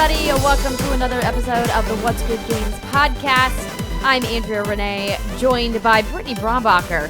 everybody. Welcome to another episode of the What's Good Games podcast. I'm Andrea Renee, joined by Brittney Brombacher.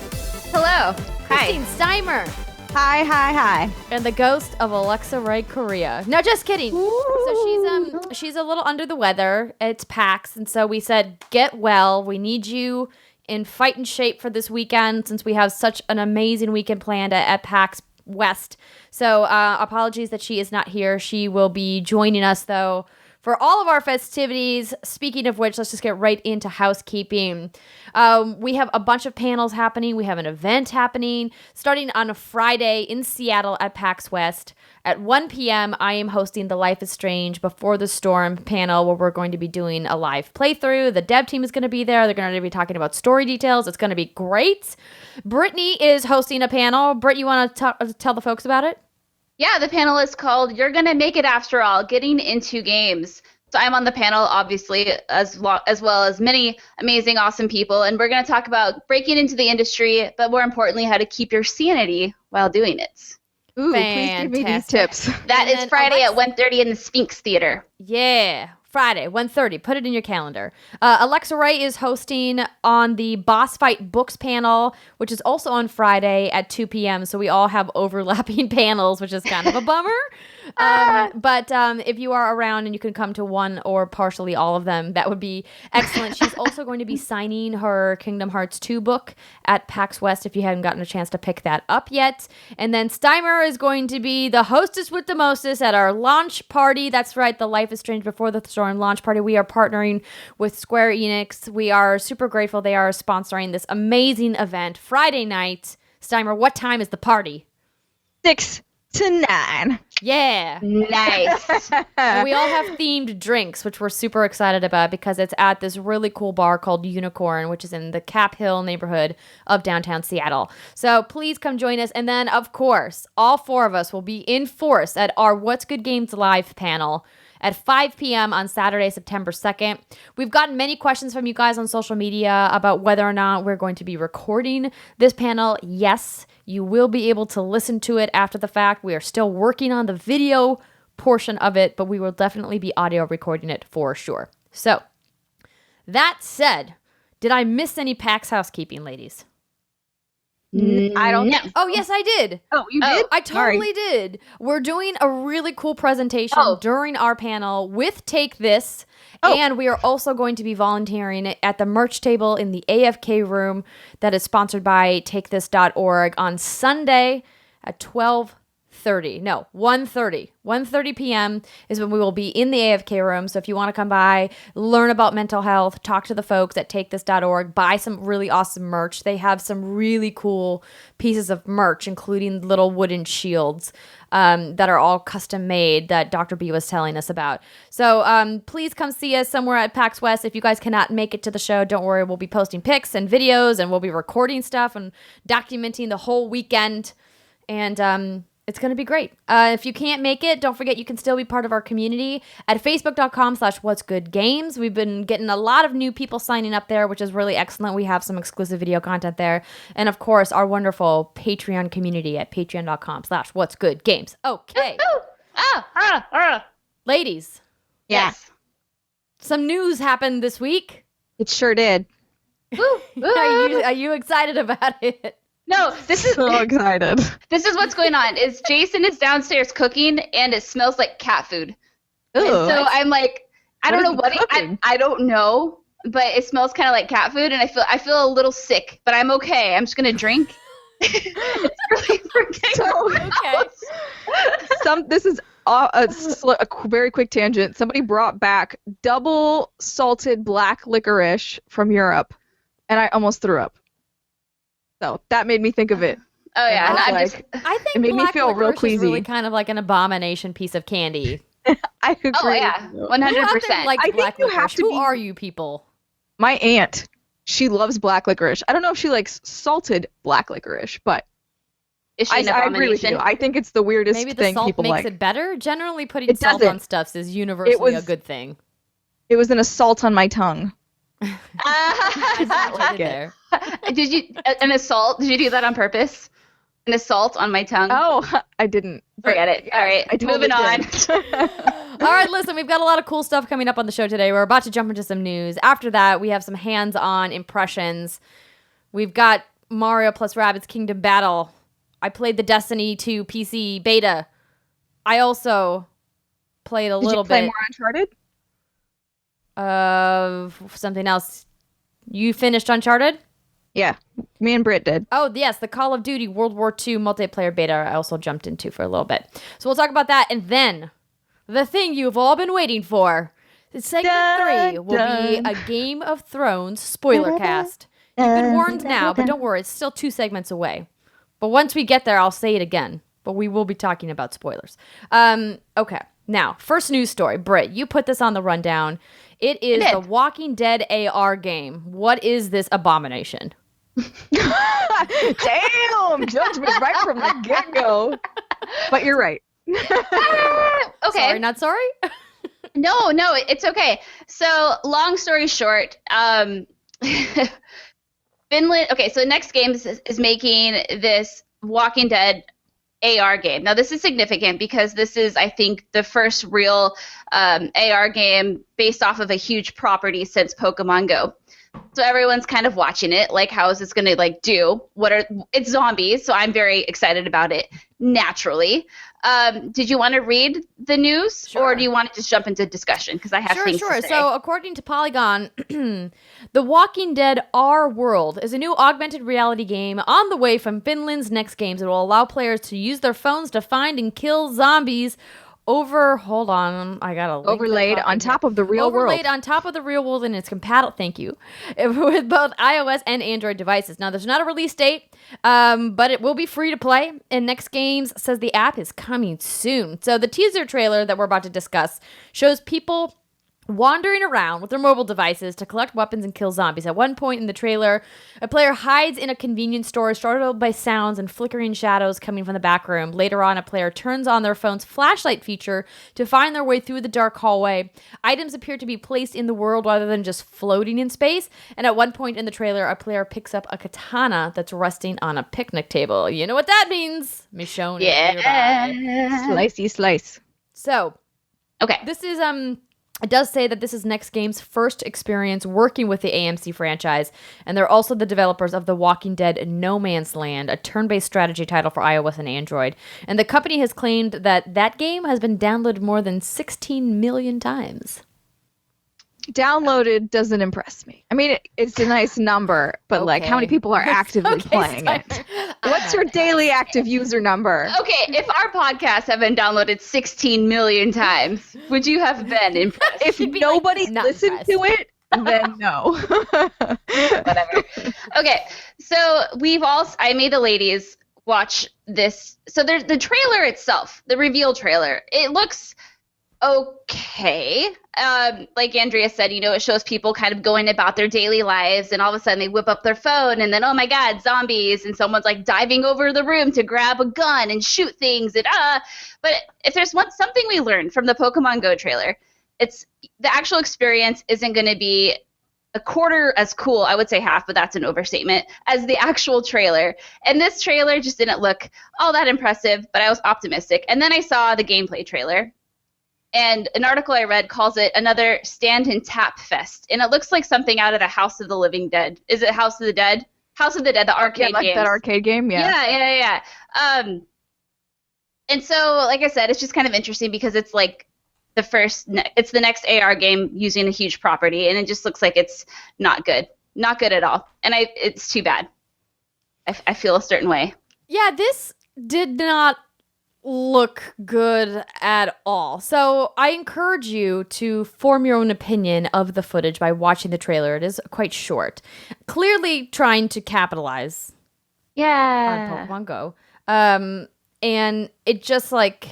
Hello. Christine Steimer. Hi. And the ghost of Alexa Ray Correa. No, just kidding. Ooh. So she's a little under the weather. It's PAX, and so we said, get well. We need you in fighting shape for this weekend since we have such an amazing weekend planned at PAX West. So apologies that she is not here. She will be joining us, though, for all of our festivities. Speaking of which, let's just get right into housekeeping. We have a bunch of panels happening. We have an event happening starting on a Friday in Seattle at PAX West. At 1 p.m., I am hosting the Life is Strange Before the Storm panel where we're going to be doing a live playthrough. The dev team is going to be there. They're going to be talking about story details. It's going to be great. Brittney is hosting a panel. Britt, you want to tell the folks about it? Yeah, the panel is called You're Gonna Make It After All, Getting Into Games. So I'm on the panel, obviously, as well as many amazing, awesome people. And we're going to talk about breaking into the industry, but more importantly, how to keep your sanity while doing it. Ooh, Fantastic. please give me these tips. That is Friday at 1:30 in the Sphinx Theater. Yeah, Friday, 1:30. Put it in your calendar. Alexa Ray is hosting on the Boss Fight Books panel, which is also on Friday at 2 p.m., so we all have overlapping panels, which is kind of a bummer. But if you are around and you can come to one or partially all of them, that would be excellent. She's also going to be signing her Kingdom Hearts 2 book at PAX West if you haven't gotten a chance to pick that up yet. And then Steimer is going to be the hostess with the mostest at our launch party. That's right, the Life is Strange Before the Storm launch party. We are partnering with Square Enix. We are super grateful they are sponsoring this amazing event Friday night. Steimer, what time is the party? 6 to 9. Yeah. Nice. And we all have themed drinks, which we're super excited about because it's at this really cool bar called Unicorn, which is in the Cap Hill neighborhood of downtown Seattle. So please come join us. And then, of course, all four of us will be in force at our What's Good Games Live panel at 5 p.m. on Saturday, September 2nd. We've gotten many questions from you guys on social media about whether or not we're going to be recording this panel. Yes, you will be able to listen to it after the fact. We are still working on the video portion of it, but we will definitely be audio recording it for sure. So, that said, did I miss any PAX housekeeping, ladies? I don't know. Oh, yes, I did. Oh, you did? I totally did. We're doing a really cool presentation during our panel with Take This, and we are also going to be volunteering at the merch table in the AFK room that is sponsored by TakeThis.org on Sunday at 1:30 p.m. is when we will be in the AFK room. So if you want to come by, learn about mental health, talk to the folks at TakeThis.org, buy some really awesome merch. They have some really cool pieces of merch, including little wooden shields that are all custom made that Dr. B was telling us about. So please come see us somewhere at PAX West. If you guys cannot make it to the show, don't worry. We'll be posting pics and videos, and we'll be recording stuff and documenting the whole weekend. And it's going to be great. If you can't make it, don't forget you can still be part of our community at facebook.com/whatsgoodgames. We've been getting a lot of new people signing up there, which is really excellent. We have some exclusive video content there. And of course, our wonderful Patreon community at patreon.com/whatsgoodgames. Okay. Ladies. Yes. Some news happened this week. It sure did. Are you excited about it? No, this is So excited. This is what's going on. Is Jason is downstairs cooking and it smells like cat food. Ooh. And so I'm like, I don't know what I don't know, but it smells kind of like cat food, and I feel a little sick, but I'm okay. I'm just gonna drink. It's really ridiculous. Okay. This is a very quick tangent. Somebody brought back double salted black licorice from Europe, and I almost threw up. So that made me think of it. Oh yeah, And and I think it made me feel real licorice is queasy. really kind of like an abomination piece of candy. I agree. Oh yeah, 100%. Like I think black you licorice. have to Who be- are you people? My aunt, she loves black licorice. I don't know if she likes salted black licorice, but Is she an I agree with abomination? you. I think it's the weirdest Maybe the thing salt people makes like. it better. Generally, putting It salt doesn't. on stuffs is universally a was- good thing. It was an assault on my tongue. I see what you like did it. there. Did you an assault? Did you do that on purpose? An assault on my tongue? Oh, I didn't. Forget it. All right, I totally moving on. did. right, listen, we've got a lot of cool stuff coming up on the show today. We're about to jump into some news. After that, we have some hands-on impressions. We've got Mario plus Rabbids Kingdom Battle. I played the Destiny 2 PC beta. I also played a little bit. Did you play more Uncharted? Something else. You finished Uncharted? Yeah, me and Britt did. Oh, yes, the Call of Duty World War II multiplayer beta I also jumped into for a little bit. So we'll talk about that, and then the thing you've all been waiting for. Segment 3 will be a Game of Thrones spoilercast. You've been warned now, but don't worry, it's still 2 segments away. But once we get there, I'll say it again. But we will be talking about spoilers. Okay, now, first news story. Britt, you put this on the rundown. It is the Walking Dead AR game. What is this abomination? Damn! Judgment right from the get-go. But you're right. Okay. Sorry, not sorry? No, it's okay. So, long story short, Finland. Okay, so Next Games is making this Walking Dead AR game. Now, this is significant because this is, I think, the first real AR game based off of a huge property since Pokemon Go. So everyone's kind of watching it, like, how is this going to do? It's zombies, so I'm very excited about it, naturally. Did you want to read the news, or do you want to just jump into discussion? Because I have things to say. So according to Polygon, The Walking Dead R World is a new augmented reality game on the way from Finland's Next Games. It will allow players to use their phones to find and kill zombies overlaid on top of the real world. Overlaid on top of the real world, and it's compatible. Thank you, with both iOS and Android devices. Now, there's not a release date, but it will be free to play. And Next Games says the app is coming soon. So the teaser trailer that we're about to discuss shows people wandering around with their mobile devices to collect weapons and kill zombies. At one point in the trailer, a player hides in a convenience store, startled by sounds and flickering shadows coming from the back room. Later on, a player turns on their phone's flashlight feature to find their way through the dark hallway. Items appear to be placed in the world rather than just floating in space. And at one point in the trailer, a player picks up a katana that's resting on a picnic table. You know what that means? Michonne. Yeah. Slicey slice. So, okay. This is It does say that this is Next Game's first experience working with the AMC franchise, and they're also the developers of The Walking Dead No Man's Land, a turn-based strategy title for iOS and Android. And the company has claimed that that game has been downloaded more than 16 million times. Downloaded doesn't impress me. I mean, it's a nice number, but like, how many people are actively playing it? What's your daily active user number? Okay, if our podcast have been downloaded 16 million times, would you have been impressed? If nobody listened to it, then no. Whatever. Okay, so I made the ladies watch this. So there's the trailer itself, the reveal trailer. It looks okay. Like Andrea said, it shows people kind of going about their daily lives, and all of a sudden they whip up their phone, and then, oh my God, zombies, and someone's like diving over the room to grab a gun and shoot things, and But if there's something we learned from the Pokemon Go trailer, it's the actual experience isn't going to be a quarter as cool, I would say half, but that's an overstatement, as the actual trailer. And this trailer just didn't look all that impressive, but I was optimistic. And then I saw the gameplay trailer. And an article I read calls it another stand and tap fest. And it looks like something out of the House of the Living Dead. Is it House of the Dead? House of the Dead, the arcade game. That arcade game, yeah. And so, like I said, it's just kind of interesting because it's like it's the next AR game using a huge property, and it just looks like it's not good. Not good at all. And it's too bad. I feel a certain way. Yeah, this did not look good at all. So I encourage you to form your own opinion of the footage by watching the trailer. It is quite short. Clearly trying to capitalize on Pokemon Go. And it just like...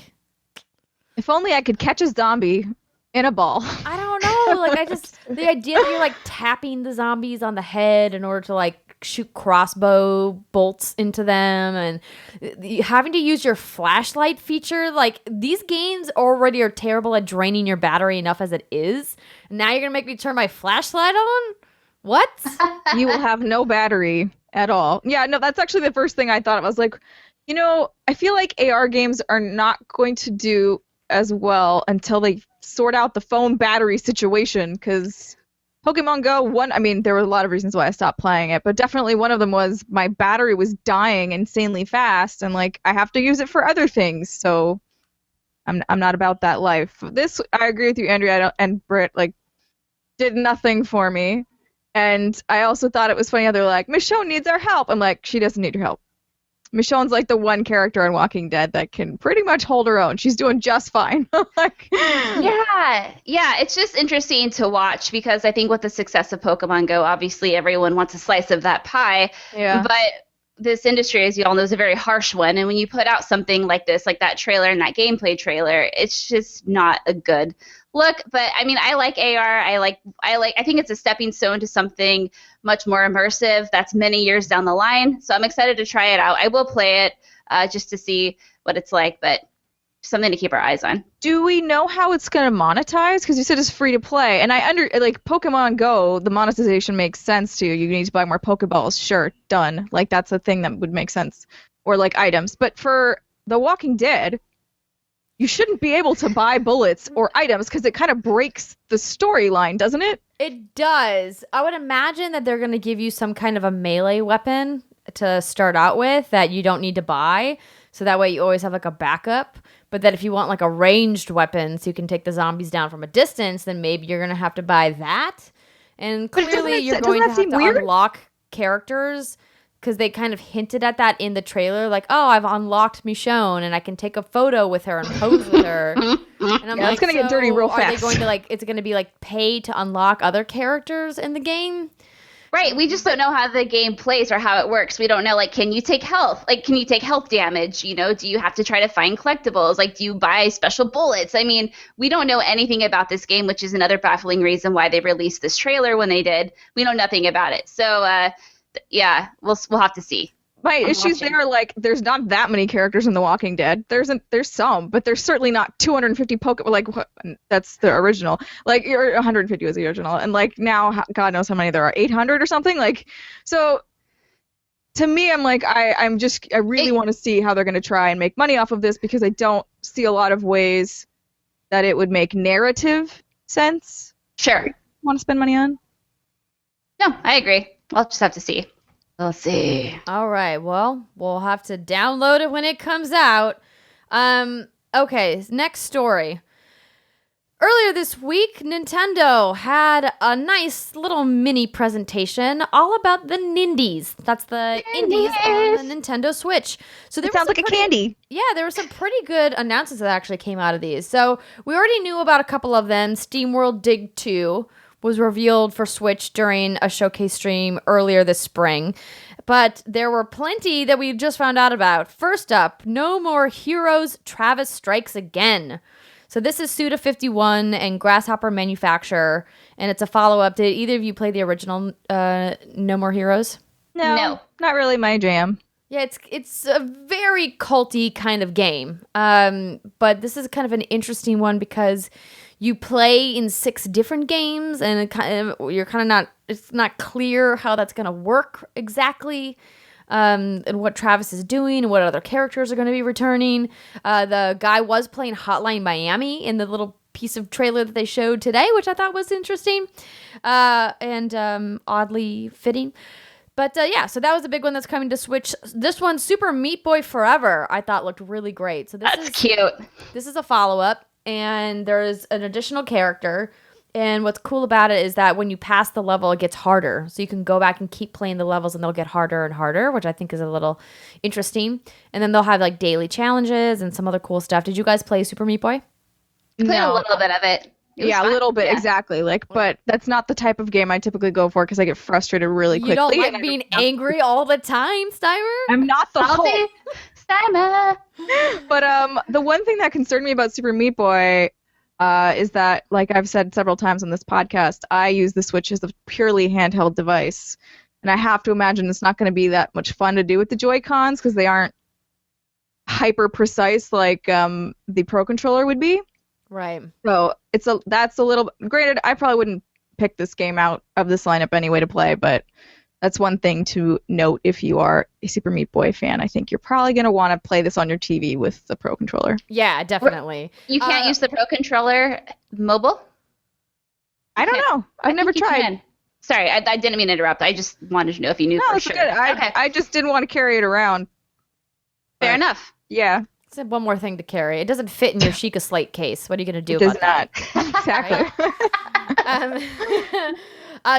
If only I could catch a zombie in a ball. I don't know. Like, the idea that you're like tapping the zombies on the head in order to like shoot crossbow bolts into them, and having to use your flashlight feature. Like, these games already are terrible at draining your battery enough as it is. Now you're gonna make me turn my flashlight on? What? You will have no battery at all. Yeah, no, that's actually the first thing I thought. I was like, I feel like AR games are not going to do as well until they sort out the phone battery situation, because Pokemon Go, there were a lot of reasons why I stopped playing it, but definitely one of them was my battery was dying insanely fast, and like I have to use it for other things, so I'm not about that life. This, I agree with you, Andrea and Britt, like, did nothing for me. And I also thought it was funny how they're like, Michonne needs our help. I'm like, she doesn't need your help. Michonne's like the one character in Walking Dead that can pretty much hold her own. She's doing just fine. Yeah, it's just interesting to watch because I think with the success of Pokemon Go, obviously everyone wants a slice of that pie. Yeah. But this industry, as you all know, is a very harsh one. And when you put out something like this, like that trailer and that gameplay trailer, it's just not a good look. But I mean, I like AR. I think it's a stepping stone to something much more immersive that's many years down the line. So I'm excited to try it out. I will play it just to see what it's like, but something to keep our eyes on. Do we know how it's going to monetize? Because you said it's free to play, and Pokemon Go, the monetization makes sense to you. You need to buy more Pokeballs. Sure, done. Like that's a thing that would make sense, or like items. But for The Walking Dead, you shouldn't be able to buy bullets or items because it kind of breaks the storyline, doesn't it? It does. I would imagine that they're going to give you some kind of a melee weapon to start out with that you don't need to buy. So that way you always have like a backup. But that if you want like a ranged weapon so you can take the zombies down from a distance, then maybe you're going to have to buy that. And clearly you're going to have to unlock characters because they kind of hinted at that in the trailer. Like, oh, I've unlocked Michonne and I can take a photo with her and pose with her. And I'm like, it's going to get dirty real fast. Are they going to is it going to be like pay to unlock other characters in the game? Right, we just don't know how the game plays or how it works. We don't know, like, can you take health? Like, can you take health damage? You know, do you have to try to find collectibles? Like, do you buy special bullets? I mean, we don't know anything about this game, which is another baffling reason why they released this trailer when they did. We know nothing about it. So, yeah, we'll have to see. My issues there, like, there's not that many characters in The Walking Dead. There's some, but there's certainly not 250 Pokemon. Like, that's the original. Like, 150 was the original, and like now, God knows how many there are, 800 or something. Like, so to me, I'm like, I really want to see how they're going to try and make money off of this because I don't see a lot of ways that it would make narrative sense. Sure. Want to spend money on? No, I agree. We'll just have to see. We'll see. All right. Well, we'll have to download it when it comes out. Okay, next story. Earlier this week, Nintendo had a nice little mini presentation all about the Nindies. That's the indies on the Nintendo Switch. So it sounds like a candy. Yeah, there were some pretty good announcements that actually came out of these. So we already knew about a couple of them. SteamWorld Dig 2 was revealed for Switch during a showcase stream earlier this spring. But there were plenty that we just found out about. First up, No More Heroes, Travis Strikes Again. So this is Suda51 and Grasshopper Manufacturer, and it's a follow-up. Did either of you play the original No More Heroes? No, not really my jam. Yeah, it's a very culty kind of game. But this is kind of an interesting one because you play in 6 different games, and it's not clear how that's going to work exactly, and what Travis is doing and what other characters are going to be returning. The guy was playing Hotline Miami in the little piece of trailer that they showed today, which I thought was interesting and oddly fitting. But yeah, so that was a big one that's coming to Switch. This one, Super Meat Boy Forever, I thought looked really great. So that's cute. This is a follow-up. And there's an additional character, and what's cool about it is that when you pass the level, it gets harder. So you can go back and keep playing the levels, and they'll get harder and harder, which I think is a little interesting. And then they'll have like daily challenges and some other cool stuff. Did you guys play Super Meat Boy? Played a little bit of it. Yeah, a little bit, exactly. Like, but that's not the type of game I typically go for because I get frustrated really quickly. You don't like being angry all the time, Steimer? I'm not the whole Steimer. But the one thing that concerned me about Super Meat Boy is that, like I've said several times on this podcast, I use the Switch as a purely handheld device, and I have to imagine it's not going to be that much fun to do with the Joy-Cons because they aren't hyper precise like the Pro Controller would be. Right. So that's a little. Granted, I probably wouldn't pick this game out of this lineup anyway to play, but That's one thing to note if you are a Super Meat Boy fan. I think you're probably going to want to play this on your TV with the Pro Controller. Yeah, definitely. You can't use the Pro Controller mobile? I don't know. I've never tried. Sorry, I didn't mean to interrupt. I just wanted to know if you knew for sure. Good. I just didn't want to carry it around. Fair enough. Yeah. It's one more thing to carry. It doesn't fit in your Sheikah Slate case. What are you going to do about that? It does not. Exactly.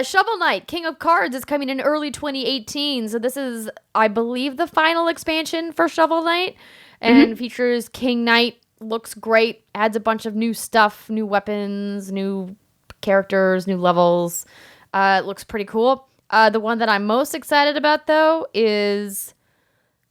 Shovel Knight, King of Cards, is coming in early 2018. So this is, I believe, the final expansion for Shovel Knight. And features King Knight. Looks great. Adds a bunch of new stuff, new weapons, new characters, new levels. It looks pretty cool. The one that I'm most excited about, though, is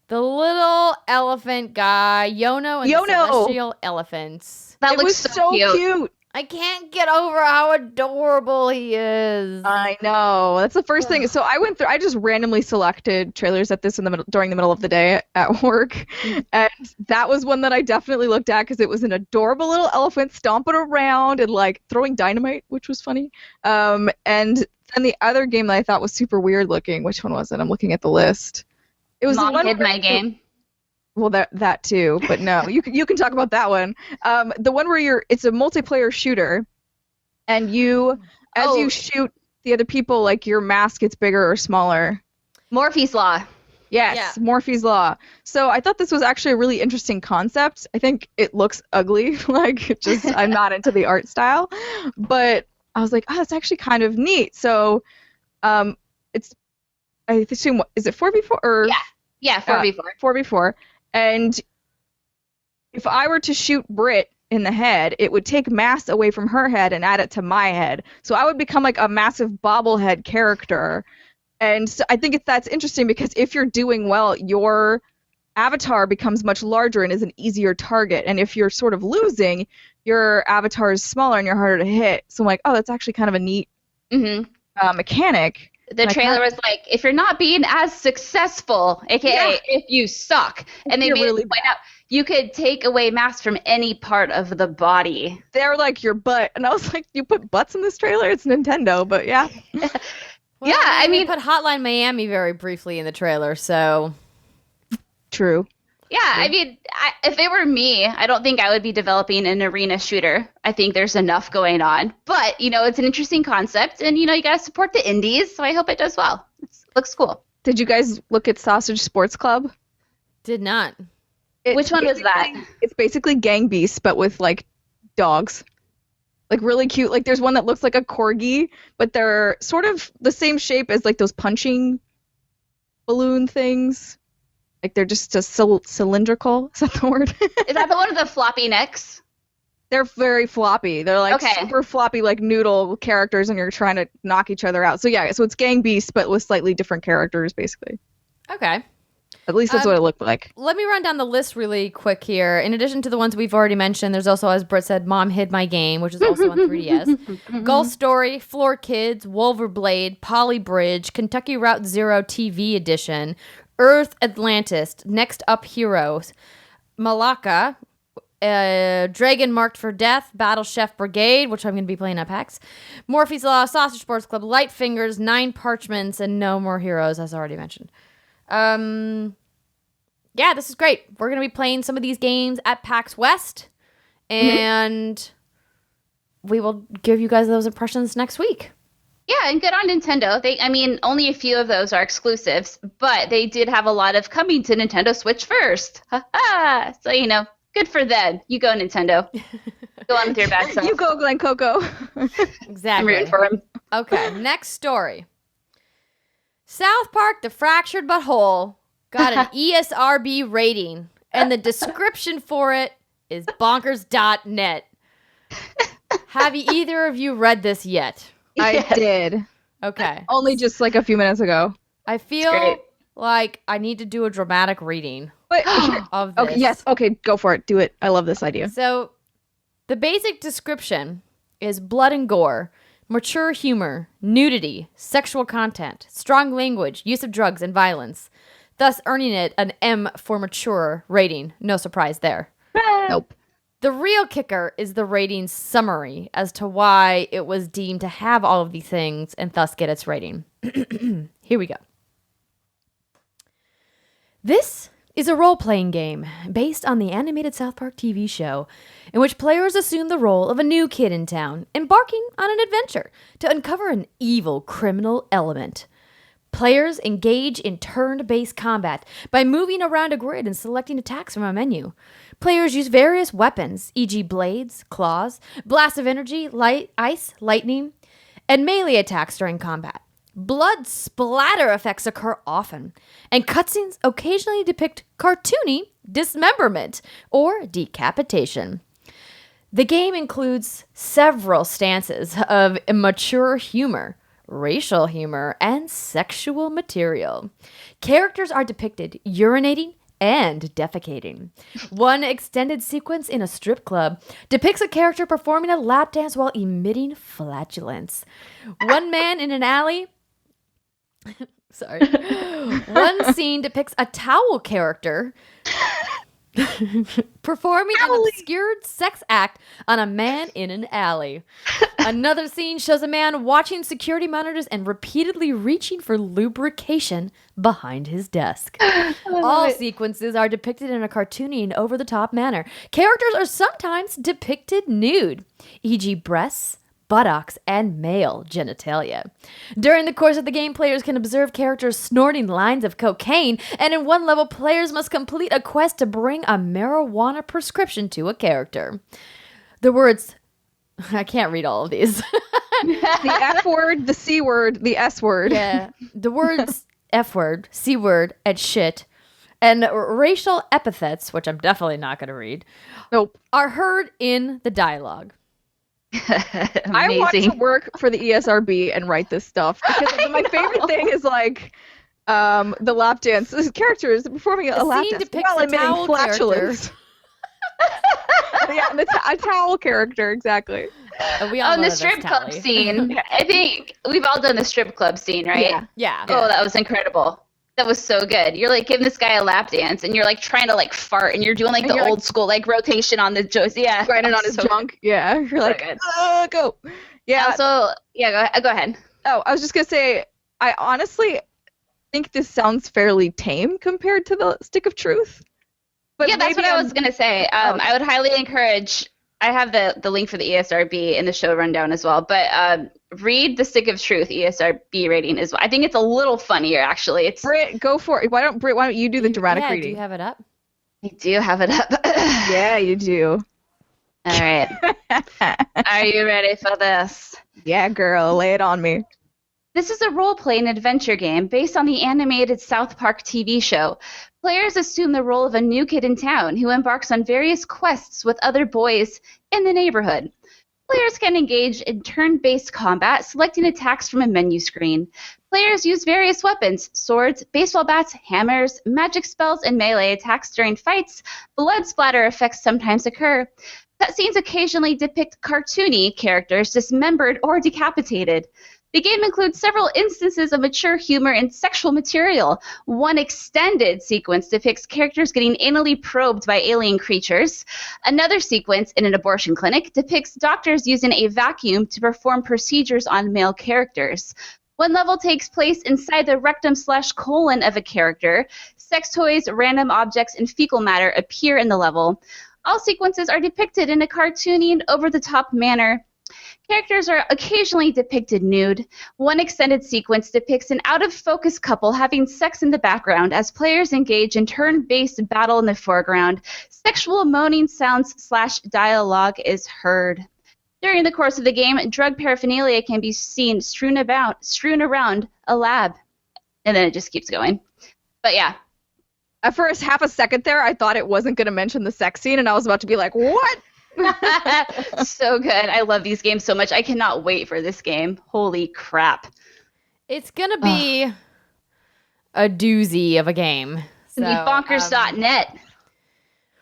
the little elephant guy, Yono and the Celestial Elephants. That looks so cute. I can't get over how adorable he is. I know. That's the first thing. So I just randomly selected trailers at this during the middle of the day at work. And that was one that I definitely looked at because it was an adorable little elephant stomping around and like throwing dynamite, which was funny. And then the other game that I thought was super weird looking, which one was it? I'm looking at the list. It was Mom the one hid my game. Well, that too, but no, you can talk about that one. The one where it's a multiplayer shooter, and as you shoot the other people, like your mask gets bigger or smaller. Morphe's Law. Yes, yeah. Morphe's Law. So I thought this was actually a really interesting concept. I think it looks ugly, I'm not into the art style, but I was like, oh, that's actually kind of neat. So, I assume, is it 4v4 or? Yeah, 4v4. 4v4. And if I were to shoot Britt in the head, it would take mass away from her head and add it to my head. So I would become like a massive bobblehead character. And so I think that's interesting because if you're doing well, your avatar becomes much larger and is an easier target. And if you're sort of losing, your avatar is smaller and you're harder to hit. So I'm like, oh, that's actually kind of a neat mechanic. The trailer was like, if you're not being as successful, aka if you suck, and they made it point out you could take away mass from any part of the body. They're like your butt, and I was like, you put butts in this trailer? It's Nintendo, but yeah. Well, I mean, they put Hotline Miami very briefly in the trailer, so true. Yeah, I mean, if it were me, I don't think I would be developing an arena shooter. I think there's enough going on. But, it's an interesting concept, and, you got to support the indies, so I hope it does well. It looks cool. Did you guys look at Sausage Sports Club? Did not. Which one was that? It's basically Gang Beasts, but with, dogs. Really cute. There's one that looks like a corgi, but they're sort of the same shape as, those punching balloon things. They're just a cylindrical. Is that the word? Is that the one with the floppy necks? They're very floppy. They're super floppy, noodle characters, and you're trying to knock each other out. So yeah, so it's Gang Beasts, but with slightly different characters, basically. Okay. At least that's what it looked like. Let me run down the list really quick here. In addition to the ones we've already mentioned, there's also, as Britt said, Mom Hid My Game, which is also on 3DS. Golf Story, Floor Kids, Wolverblade, Poly Bridge, Kentucky Route Zero TV Edition, Earth Atlantis, Next Up Heroes, Malacca, Dragon Marked for Death, Battle Chef Brigade, which I'm going to be playing at PAX, Morphe's Law, Sausage Sports Club, Light Fingers, Nine Parchments, and No More Heroes, as already mentioned. Yeah, this is great. We're going to be playing some of these games at PAX West, and we will give you guys those impressions next week. Yeah, and good on Nintendo. Only a few of those are exclusives, but they did have a lot of coming to Nintendo Switch first. Ha-ha! So, good for them. You go, Nintendo. Go on with your bad self. You go, Glen Coco. Exactly. I'm rooting for him. Okay, next story. South Park: The Fractured But Whole got an ESRB rating, and the description for it is bonkers.net. Have either of you read this yet? I did. Okay. Only just a few minutes ago. I feel like I need to do a dramatic reading of this. Okay, yes. Okay, go for it. Do it. I love this idea. So, the basic description is blood and gore, mature humor, nudity, sexual content, strong language, use of drugs, and violence, thus earning it an M for mature rating. No surprise there. Nope. The real kicker is the rating summary as to why it was deemed to have all of these things and thus get its rating. Here we go. This is a role-playing game based on the animated South Park TV show in which players assume the role of a new kid in town, embarking on an adventure to uncover an evil criminal element. Players engage in turn-based combat by moving around a grid and selecting attacks from a menu. Players use various weapons, e.g. blades, claws, blasts of energy, ice, lightning, and melee attacks during combat. Blood splatter effects occur often, and cutscenes occasionally depict cartoony dismemberment or decapitation. The game includes several stances of immature humor, racial humor, and sexual material. Characters are depicted urinating and defecating. One extended sequence in a strip club depicts a character performing a lap dance while emitting flatulence. One man in an alley Sorry. One scene depicts a towel character performing an obscured sex act on a man in an alley. Another scene shows a man watching security monitors and repeatedly reaching for lubrication behind his desk. All sequences are depicted in a cartoony and over-the-top manner. Characters are sometimes depicted nude, e.g. breasts, buttocks, and male genitalia. During the course of the game, players can observe characters snorting lines of cocaine, and in one level, players must complete a quest to bring a marijuana prescription to a character. The words... I can't read all of these. The F word, the C word, the S word. Yeah. The words F word, C word, and shit, and racial epithets, which I'm definitely not going to read, are heard in the dialogue. I want to work for the ESRB and write this stuff because my favorite thing is like the lap dance. This character is performing a lap dance while emitting flatulence. Yeah, a towel character, exactly. We all on the strip club scene. I think we've all done the strip club scene, right? Yeah. Oh, that was incredible. That was so good. You're like giving this guy a lap dance, and you're like trying to like fart, and you're doing like the old school like rotation on the joes. Yeah, grinding on his junk. Yeah, you're like, go. Yeah. So yeah, go ahead. Oh, I was just gonna say, I honestly think this sounds fairly tame compared to the Stick of Truth. But yeah, that's what I was gonna say. I would highly encourage. I have the link for the ESRB in the show rundown as well, but read the Stick of Truth ESRB rating as well. I think it's a little funnier actually. It's Britt, go for it. Why don't you do the dramatic reading? Do you have it up? I do have it up. Yeah, you do. All right. Are you ready for this? Yeah, girl, lay it on me. This is a role-playing adventure game based on the animated South Park TV show. Players assume the role of a new kid in town who embarks on various quests with other boys in the neighborhood. Players can engage in turn-based combat, selecting attacks from a menu screen. Players use various weapons, swords, baseball bats, hammers, magic spells, and melee attacks during fights. Blood splatter effects sometimes occur. Cutscenes occasionally depict cartoony characters dismembered or decapitated. The game includes several instances of mature humor and sexual material. One extended sequence depicts characters getting anally probed by alien creatures. Another sequence in an abortion clinic depicts doctors using a vacuum to perform procedures on male characters. One level takes place inside the rectum/colon of a character. Sex toys, random objects, and fecal matter appear in the level. All sequences are depicted in a cartoony and over-the-top manner. Characters are occasionally depicted nude. One extended sequence depicts an out-of-focus couple having sex in the background as players engage in turn-based battle in the foreground. Sexual moaning sounds/dialogue is heard. During the course of the game, drug paraphernalia can be seen strewn around a lab. And then it just keeps going. But yeah. At first, half a second there, I thought it wasn't going to mention the sex scene, and I was about to be like, what? So good. I love these games so much. I cannot wait for this game. Holy crap. It's going to be a doozy of a game. So, bonkers.net.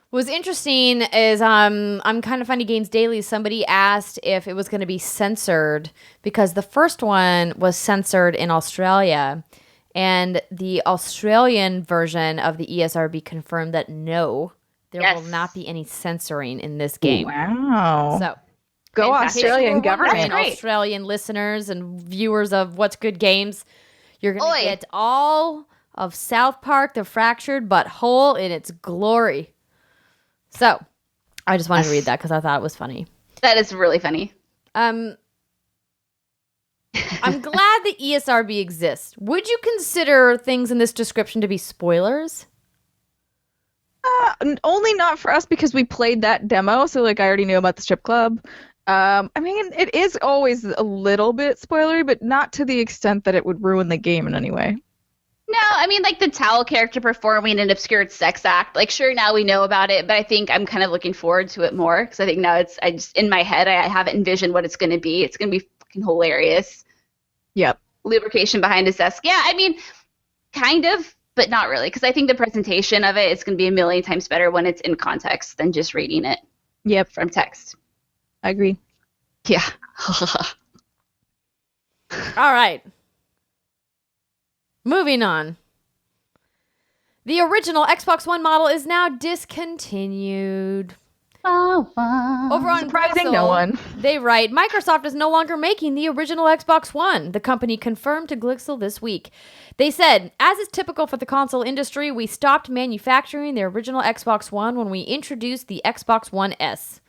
What's interesting is I'm kind of funny games daily. Somebody asked if it was going to be censored because the first one was censored in Australia, and the Australian version of the ESRB confirmed that no, There Yes. will not be any censoring in this game. Wow. So, Go Fantastic. Australian That's government. great. Australian listeners and viewers of What's Good Games, you're going Oi. to get all of South Park, the fractured but whole in its glory. So, I just wanted to read that because I thought it was funny. That is really funny. I'm glad the ESRB exists. Would you consider things in this description to be spoilers? Only not for us because we played that demo, so like I already knew about the strip club. I mean, it is always a little bit spoilery, but not to the extent that it would ruin the game in any way. No, I mean, like the Towel character performing an obscured sex act. Like, sure, now we know about it, but I think I'm kind of looking forward to it more because I think now in my head, I haven't envisioned what it's going to be. It's going to be fucking hilarious. Yep. Lubrication behind his desk. Yeah, I mean, kind of, but not really, because I think the presentation of it is going to be a million times better when it's in context than just reading it Yep. from text. I agree. Yeah. All right. Moving on. The original Xbox One model is now discontinued. Over on Surprising no Gristle, one. They write, Microsoft is no longer making the original Xbox One. The company confirmed to Glixel this week. They said, as is typical for the console industry, we stopped manufacturing the original Xbox One when we introduced the Xbox One S.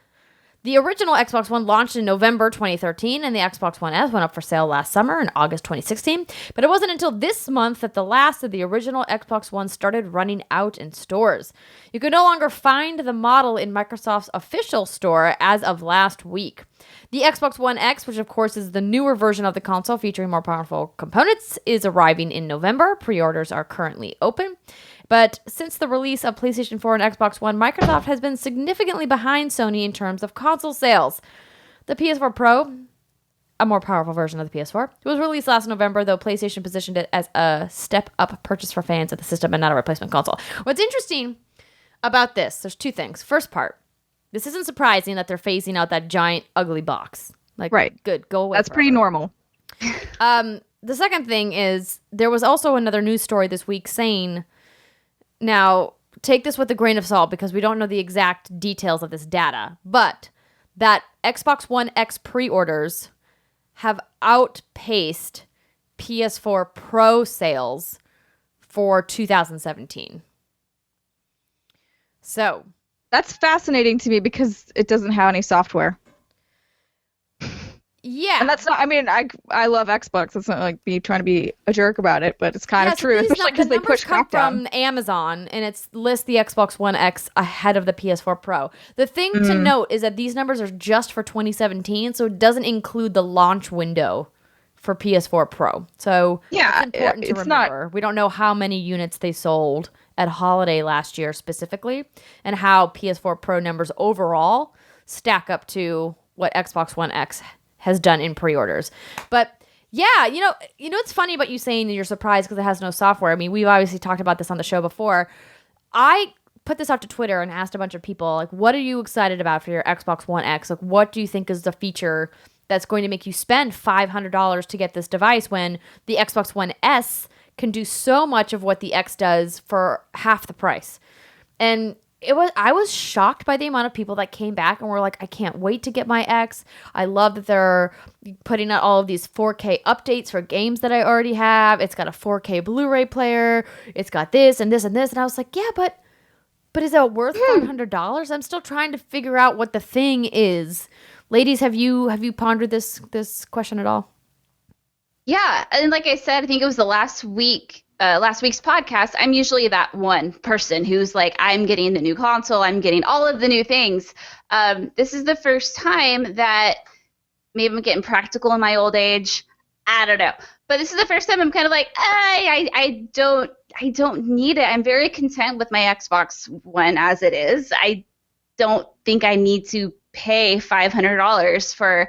The original Xbox One launched in November 2013, and the Xbox One S went up for sale last summer in August 2016. But it wasn't until this month that the last of the original Xbox One started running out in stores. You can no longer find the model in Microsoft's official store as of last week. The Xbox One X, which of course is the newer version of the console featuring more powerful components, is arriving in November. Pre-orders are currently open. But since the release of PlayStation 4 and Xbox One, Microsoft has been significantly behind Sony in terms of console sales. The PS4 Pro, a more powerful version of the PS4, was released last November, though PlayStation positioned it as a step-up purchase for fans of the system and not a replacement console. What's interesting about this, there's two things. First part, this isn't surprising that they're phasing out that giant, ugly box. Like, Right. Good, go away. That's pretty normal. The second thing is, there was also another news story this week saying... Now, take this with a grain of salt because we don't know the exact details of this data, but that Xbox One X pre-orders have outpaced PS4 Pro sales for 2017. So, That's fascinating to me because it doesn't have any software. yeah. And that's not, I mean, I love Xbox. It's not like me trying to be a jerk about it, but it's kind of true, especially because they push come crackdown. from Amazon, and it's lists the Xbox One X ahead of the PS4 Pro. The thing to note is that these numbers are just for 2017, so it doesn't include the launch window for PS4 Pro. So Yeah, it's important to it's not- remember. We don't know how many units they sold at holiday last year specifically, and how PS4 Pro numbers overall stack up to what Xbox One X has done in pre-orders. But yeah, you know it's funny about you saying that you're surprised because it has no software. I mean, we've obviously talked about this on the show before. I put this out to Twitter and asked a bunch of people, like, what are you excited about for your Xbox One X? Like, what do you think is the feature that's going to make you spend $500 to get this device when the Xbox One S can do so much of what the X does for half the price? And I was shocked by the amount of people that came back and were like, I can't wait to get my X. I love that they're putting out all of these 4K updates for games that I already have. It's got a 4K Blu-ray player. It's got this and this and this. And I was like, yeah, but is it worth $500? I'm still trying to figure out what the thing is. Ladies, have you pondered this question at all? Yeah, and like I said, I think it was last week's podcast, I'm usually that one person who's like, I'm getting the new console, I'm getting all of the new things. This is the first time that maybe I'm getting practical in my old age. I don't know. But this is the first time I'm kind of like, I don't need it. I'm very content with my Xbox One as it is. I don't think I need to pay $500 for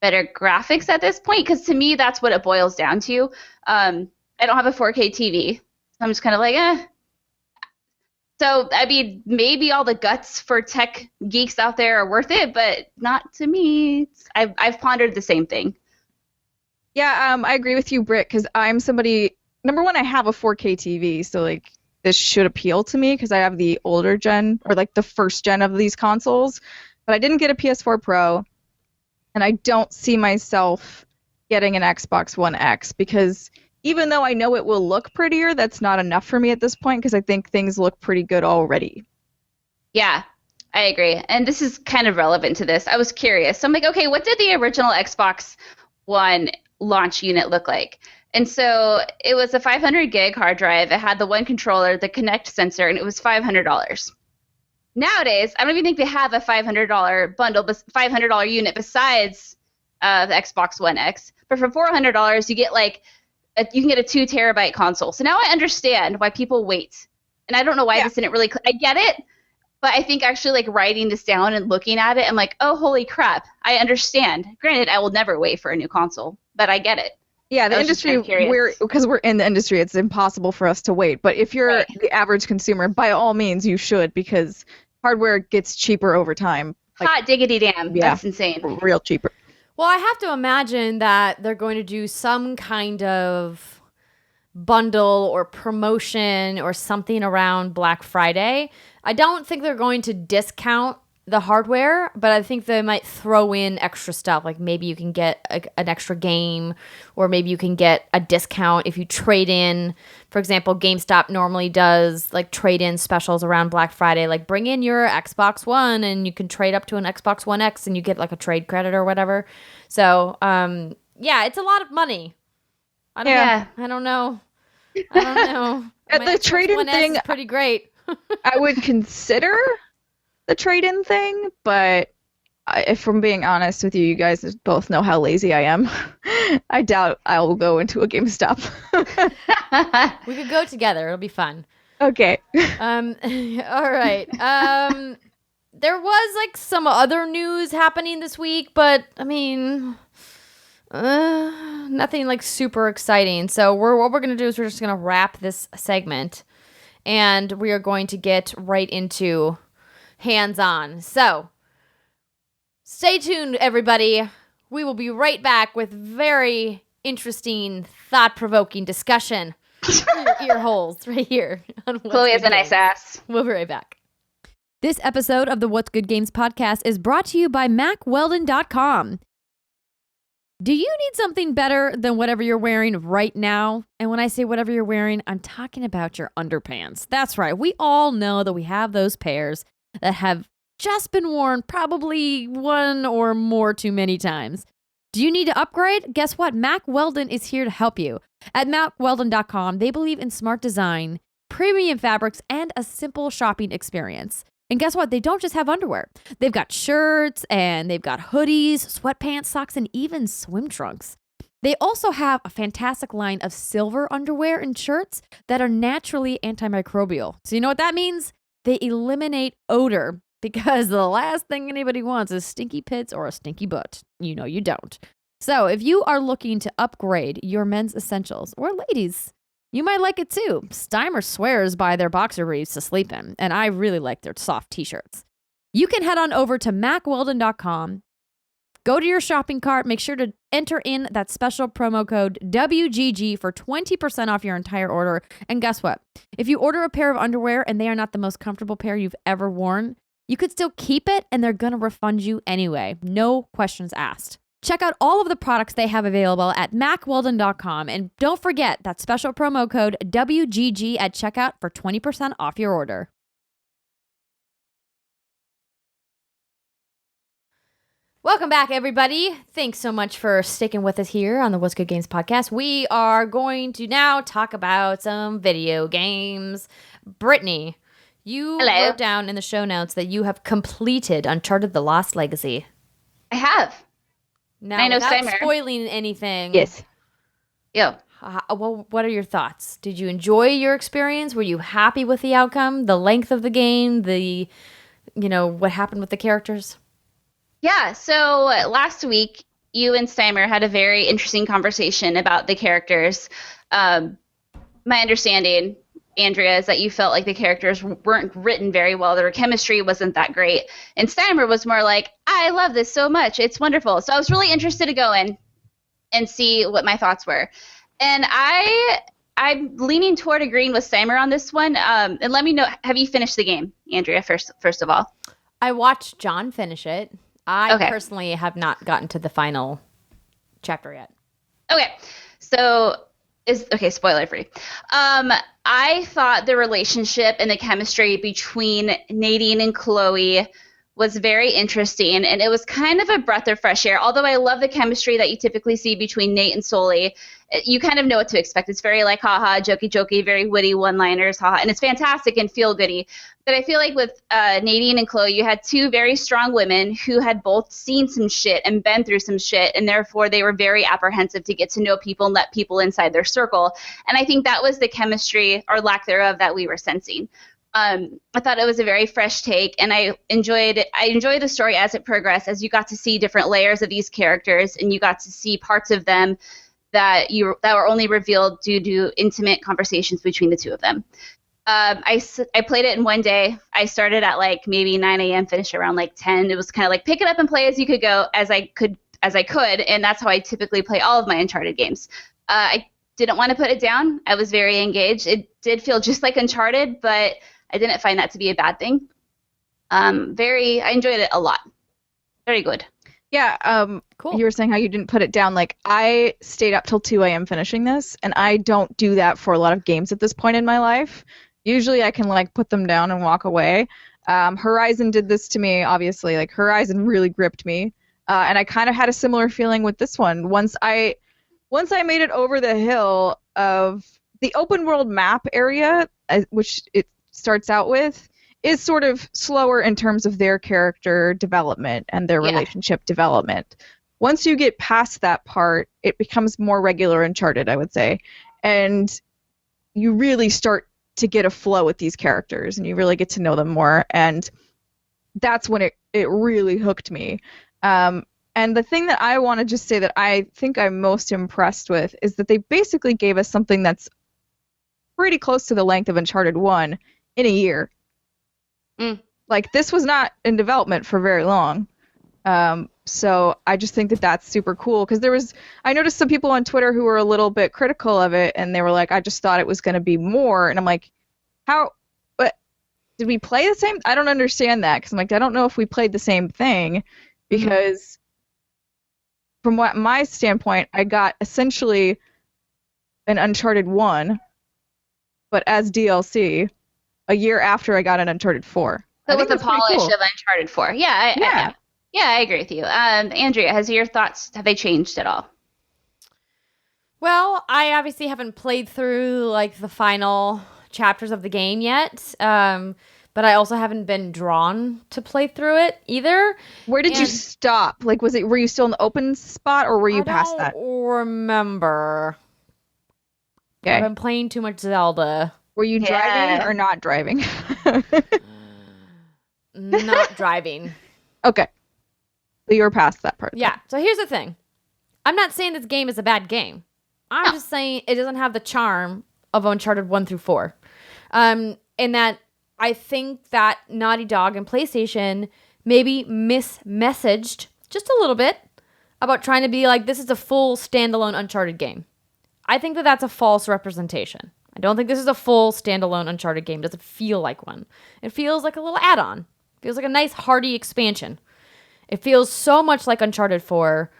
better graphics at this point, because to me, that's what it boils down to. I don't have a 4K TV. I'm just kind of like, eh. So, I mean, maybe all the guts for tech geeks out there are worth it, but not to me. I've pondered the same thing. Yeah, I agree with you, Britt, because I'm somebody, number one, I have a 4K TV, so, like, this should appeal to me because I have the older gen, or like the first gen of these consoles, but I didn't get a PS4 Pro, and I don't see myself getting an Xbox One X because even though I know it will look prettier, that's not enough for me at this point because I think things look pretty good already. Yeah, I agree. And this is kind of relevant to this. I was curious. So I'm like, okay, what did the original Xbox One launch unit look like? And so it was a 500 gig hard drive. It had the one controller, the Kinect sensor, and it was $500. Nowadays, I don't even think they have a $500 bundle, $500 unit besides the Xbox One X. But for $400, you get you can get a 2 terabyte console. So now I understand why people wait. And I don't know why this didn't really I get it, but I think actually like writing this down and looking at it, I'm like, oh, holy crap, I understand. Granted, I will never wait for a new console, but I get it. Yeah, the industry, because we're in the industry, it's impossible for us to wait. But if you're the average consumer, by all means, you should, because hardware gets cheaper over time. Hot diggity damn. Yeah, that's insane. Real cheaper. Well, I have to imagine that they're going to do some kind of bundle or promotion or something around Black Friday. I don't think they're going to discount the hardware, but I think they might throw in extra stuff. Like maybe you can get an extra game, or maybe you can get a discount if you trade in. For example, GameStop normally does like trade-in specials around Black Friday. Like bring in your Xbox One and you can trade up to an Xbox One X and you get like a trade credit or whatever. So, yeah, it's a lot of money. I don't know. The trade-in thing is pretty great. I would consider the trade-in thing, but if I'm being honest with you, you guys both know how lazy I am. I doubt I will go into a GameStop. We could go together. It'll be fun. Okay. All right. There was like some other news happening this week, but I mean, nothing like super exciting. So what we're gonna do is we're just gonna wrap this segment, and we are going to get right into hands-on. So stay tuned, everybody. We will be right back with very interesting, thought-provoking discussion through your ear holes right here. Chloe has a nice ass. We'll be right back. This episode of the What's Good Games podcast is brought to you by MacWeldon.com. Do you need something better than whatever you're wearing right now? And when I say whatever you're wearing, I'm talking about your underpants. That's right. We all know that we have those pairs that have just been worn probably one or more too many times. Do you need to upgrade? Guess what? Mack Weldon is here to help you. At MacWeldon.com, they believe in smart design, premium fabrics, and a simple shopping experience. And guess what? They don't just have underwear. They've got shirts, and they've got hoodies, sweatpants, socks, and even swim trunks. They also have a fantastic line of silver underwear and shirts that are naturally antimicrobial. So you know what that means? They eliminate odor, because the last thing anybody wants is stinky pits or a stinky butt. You know you don't. So if you are looking to upgrade your men's essentials, or ladies, you might like it too. Steimer swears by their boxer briefs to sleep in, and I really like their soft t-shirts. You can head on over to MacWeldon.com, go to your shopping cart, make sure to enter in that special promo code WGG for 20% off your entire order. And guess what? If you order a pair of underwear and they are not the most comfortable pair you've ever worn, you could still keep it and they're going to refund you anyway. No questions asked. Check out all of the products they have available at MacWeldon.com. And don't forget that special promo code WGG at checkout for 20% off your order. Welcome back, everybody. Thanks so much for sticking with us here on the What's Good Games podcast. We are going to now talk about some video games. Brittney, you wrote down in the show notes that you have completed Uncharted: The Lost Legacy. I have. Now, I know without Steimer. spoiling anything. Yes. Yeah. Well, what are your thoughts? Did you enjoy your experience? Were you happy with the outcome, the length of the game, what happened with the characters? Yeah, so last week, you and Steimer had a very interesting conversation about the characters. My understanding, Andrea, is that you felt like the characters weren't written very well. Their chemistry wasn't that great. And Steimer was more like, I love this so much. It's wonderful. So I was really interested to go in and see what my thoughts were. And I I'm leaning toward agreeing with Steimer on this one. And let me know, have you finished the game, Andrea, first of all? I watched John finish it. I personally have not gotten to the final chapter yet. Okay. So, spoiler free. I thought the relationship and the chemistry between Nadine and Chloe was very interesting, and it was kind of a breath of fresh air. Although I love the chemistry that you typically see between Nate and Sully, you kind of know what to expect. It's very like haha, jokey, very witty one-liners, haha, and it's fantastic and feel-goody. But I feel like with Nadine and Chloe, you had two very strong women who had both seen some shit and been through some shit, and therefore they were very apprehensive to get to know people and let people inside their circle. And I think that was the chemistry, or lack thereof, that we were sensing. I thought it was a very fresh take, and I enjoyed the story as it progressed, as you got to see different layers of these characters, and you got to see parts of them that were only revealed due to intimate conversations between the two of them. I played it in one day. I started at like maybe 9 a.m., finished around like 10. It was kind of like pick it up and play as you could go, as I could, and that's how I typically play all of my Uncharted games. I didn't want to put it down. I was very engaged. It did feel just like Uncharted, but I didn't find that to be a bad thing. I enjoyed it a lot. Very good. Yeah, cool. You were saying how you didn't put it down. Like, I stayed up till 2 a.m. finishing this, and I don't do that for a lot of games at this point in my life. Usually I can, like, put them down and walk away. Horizon did this to me, obviously. Like, Horizon really gripped me. And I kind of had a similar feeling with this one. Once I made it over the hill of the open world map area, which it starts out with, is sort of slower in terms of their character development and their relationship development. Once you get past that part, it becomes more regular Uncharted, I would say. And you really start to get a flow with these characters, and you really get to know them more. And that's when it really hooked me. And the thing that I want to just say that I think I'm most impressed with is that they basically gave us something that's pretty close to the length of Uncharted 1 in a year. Like, this was not in development for very long. So I just think that that's super cool, because I noticed some people on Twitter who were a little bit critical of it, and they were like, I just thought it was going to be more. And I'm like, but did we play the same? I don't understand that, because I'm like, I don't know if we played the same thing, because from what my standpoint, I got essentially an Uncharted 1, but as DLC, a year after I got an Uncharted 4. So with the polish of Uncharted 4. Yeah, I agree with you. Andrea, have they changed at all? Well, I obviously haven't played through like the final chapters of the game yet, but I also haven't been drawn to play through it either. Where did you stop? Like, were you still in the open spot, or were you past that? I don't remember. Okay. I've been playing too much Zelda. Were you driving or not driving? Not driving. Okay. So you were past that part. Yeah. So here's the thing. I'm not saying this game is a bad game. I'm just saying it doesn't have the charm of Uncharted 1 through 4. And that I think that Naughty Dog and PlayStation maybe mismessaged just a little bit about trying to be like, this is a full standalone Uncharted game. I think that that's a false representation. I don't think this is a full standalone Uncharted game. It doesn't feel like one. It feels like a little add-on. It feels like a nice, hearty expansion. It feels so much like Uncharted 4.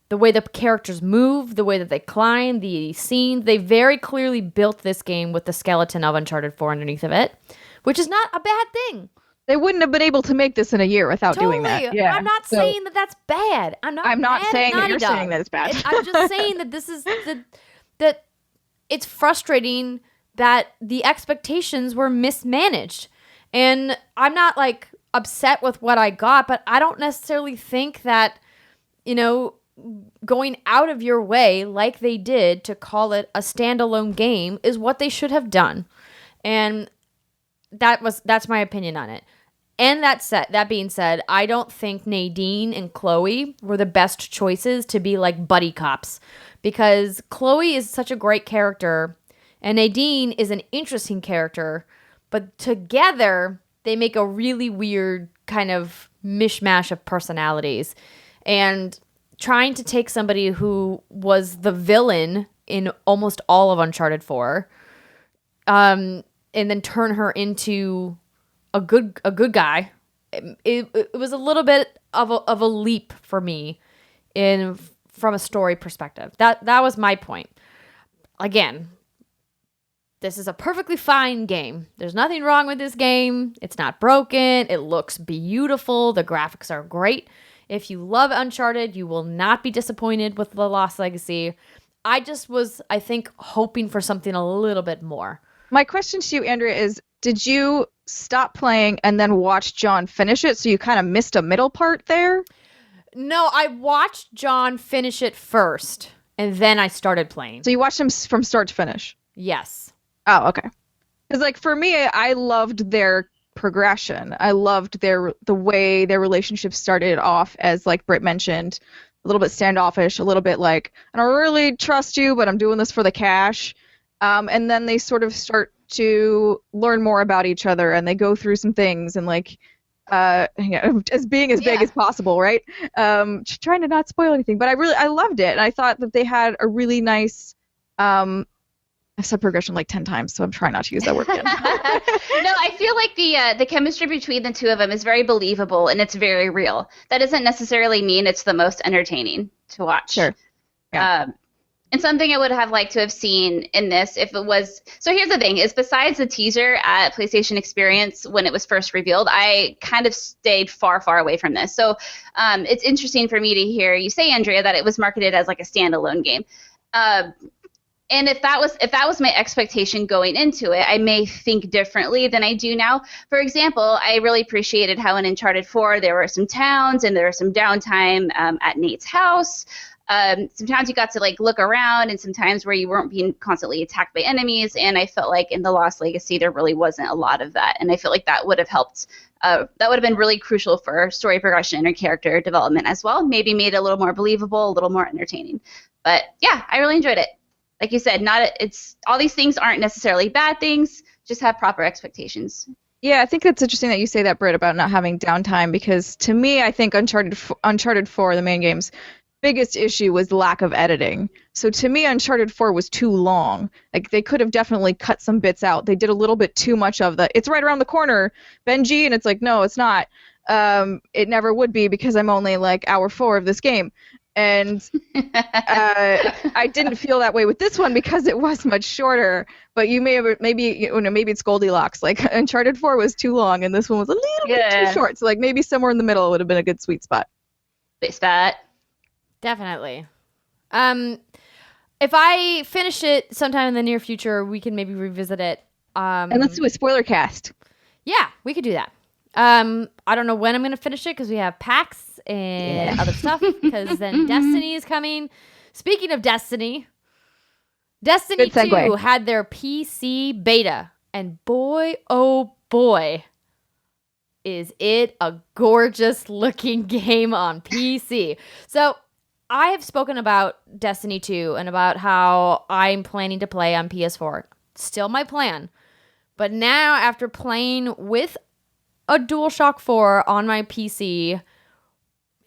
The way the characters move, the way that they climb, the scenes. They very clearly built this game with the skeleton of Uncharted 4 underneath of it, which is not a bad thing. They wouldn't have been able to make this in a year without doing that. Yeah. I'm not saying that that's bad. I'm not saying that you're saying that it's bad. I'm just saying that this is that it's frustrating that the expectations were mismanaged. And I'm not like upset with what I got, but I don't necessarily think that, going out of your way like they did to call it a standalone game is what they should have done. And that's my opinion on it. And that being said, I don't think Nadine and Chloe were the best choices to be like buddy cops, because Chloe is such a great character and Nadine is an interesting character, but together they make a really weird kind of mishmash of personalities. And trying to take somebody who was the villain in almost all of Uncharted 4, and then turn her into a good guy. It was a little bit of a leap for me from a story perspective. That was my point. Again, this is a perfectly fine game. There's nothing wrong with this game. It's not broken. It looks beautiful. The graphics are great. If you love Uncharted, you will not be disappointed with The Lost Legacy. I just was, I think, hoping for something a little bit more. My question to you, Andrea, is did you stop playing and then watch John finish it, so you kind of missed a middle part there? No, I watched John finish it first, and then I started playing. So you watched him from start to finish? Yes. Oh, okay. Because, like, for me, I loved their progression. I loved the way their relationship started off as, like Britt mentioned, a little bit standoffish, a little bit like, I don't really trust you, but I'm doing this for the cash. And then they sort of start to learn more about each other, and they go through some things, and like, as being as big as possible, right? Trying to not spoil anything, but I loved it, and I thought that they had a really nice. I've said progression like 10 times, so I'm trying not to use that word again. No, I feel like the chemistry between the two of them is very believable, and it's very real. That doesn't necessarily mean it's the most entertaining to watch. Sure. Yeah. And something I would have liked to have seen in this, if it was... So here's the thing, is besides the teaser at PlayStation Experience when it was first revealed, I kind of stayed far, far away from this. So it's interesting for me to hear you say, Andrea, that it was marketed as like a standalone game. And if that was my expectation going into it, I may think differently than I do now. For example, I really appreciated how in Uncharted 4 there were some towns and there was some downtime at Nate's house. Sometimes you got to like look around, and sometimes where you weren't being constantly attacked by enemies. And I felt like in The Lost Legacy there really wasn't a lot of that. And I feel like that would have helped. That would have been really crucial for story progression or character development as well. Maybe made it a little more believable, a little more entertaining. But yeah, I really enjoyed it. Like you said, it's all these things aren't necessarily bad things. Just have proper expectations. Yeah, I think it's interesting that you say that, Britt, about not having downtime, because to me, I think Uncharted 4, the main game's biggest issue was lack of editing. So to me, Uncharted 4 was too long. Like, they could have definitely cut some bits out. They did a little bit too much of the, it's right around the corner, Benji, and it's like, no, it's not. It never would be, because I'm only like hour 4 of this game. And I didn't feel that way with this one because it was much shorter. But maybe it's Goldilocks. Like Uncharted 4 was too long, and this one was a little bit too short. So like maybe somewhere in the middle would have been a good sweet spot. Definitely. If I finish it sometime in the near future, we can maybe revisit it. And let's do a spoiler cast. Yeah, we could do that. I don't know when I'm going to finish it because we have PAX and other stuff, because then Destiny is coming. Speaking of Destiny 2 had their PC beta, and boy, oh boy, is it a gorgeous looking game on PC. So I have spoken about Destiny 2 and about how I'm planning to play on PS4. Still my plan. But now, after playing with a DualShock 4 on my PC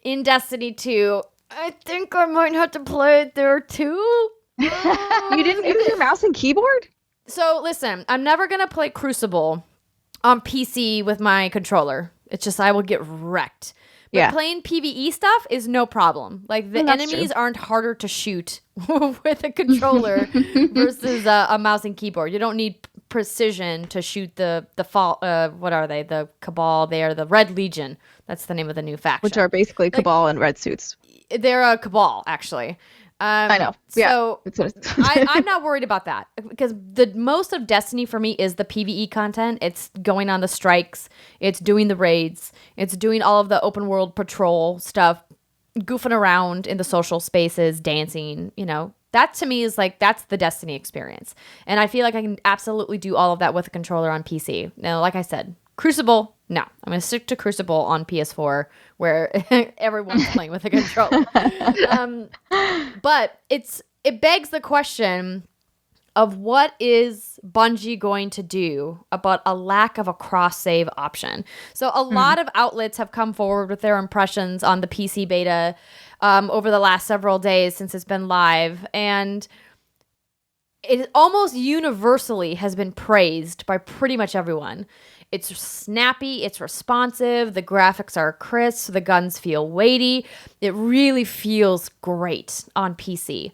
in Destiny 2, I think I might have to play it there too. You didn't use your mouse and keyboard? So listen, I'm never going to play Crucible on PC with my controller. It's just I will get wrecked. But playing PvE stuff is no problem. Like, the enemies aren't harder to shoot with a controller versus a mouse and keyboard. You don't need precision to shoot the what are they? The Cabal. They are the Red Legion. That's the name of the new faction. Which are basically Cabal in red suits. They're a Cabal, actually. I know. So I'm not worried about that, because the most of Destiny for me is the PvE content. It's going on the strikes. It's doing the raids. It's doing all of the open world patrol stuff, goofing around in the social spaces, dancing, That to me is like, that's the Destiny experience. And I feel like I can absolutely do all of that with a controller on PC. Now, like I said, Crucible, no. I'm going to stick to Crucible on PS4, where everyone's playing with a controller. But it begs the question of what is Bungie going to do about a lack of a cross-save option. So a lot of outlets have come forward with their impressions on the PC beta over the last several days since it's been live. And it almost universally has been praised by pretty much everyone. It's snappy, it's responsive, the graphics are crisp, the guns feel weighty. It really feels great on PC.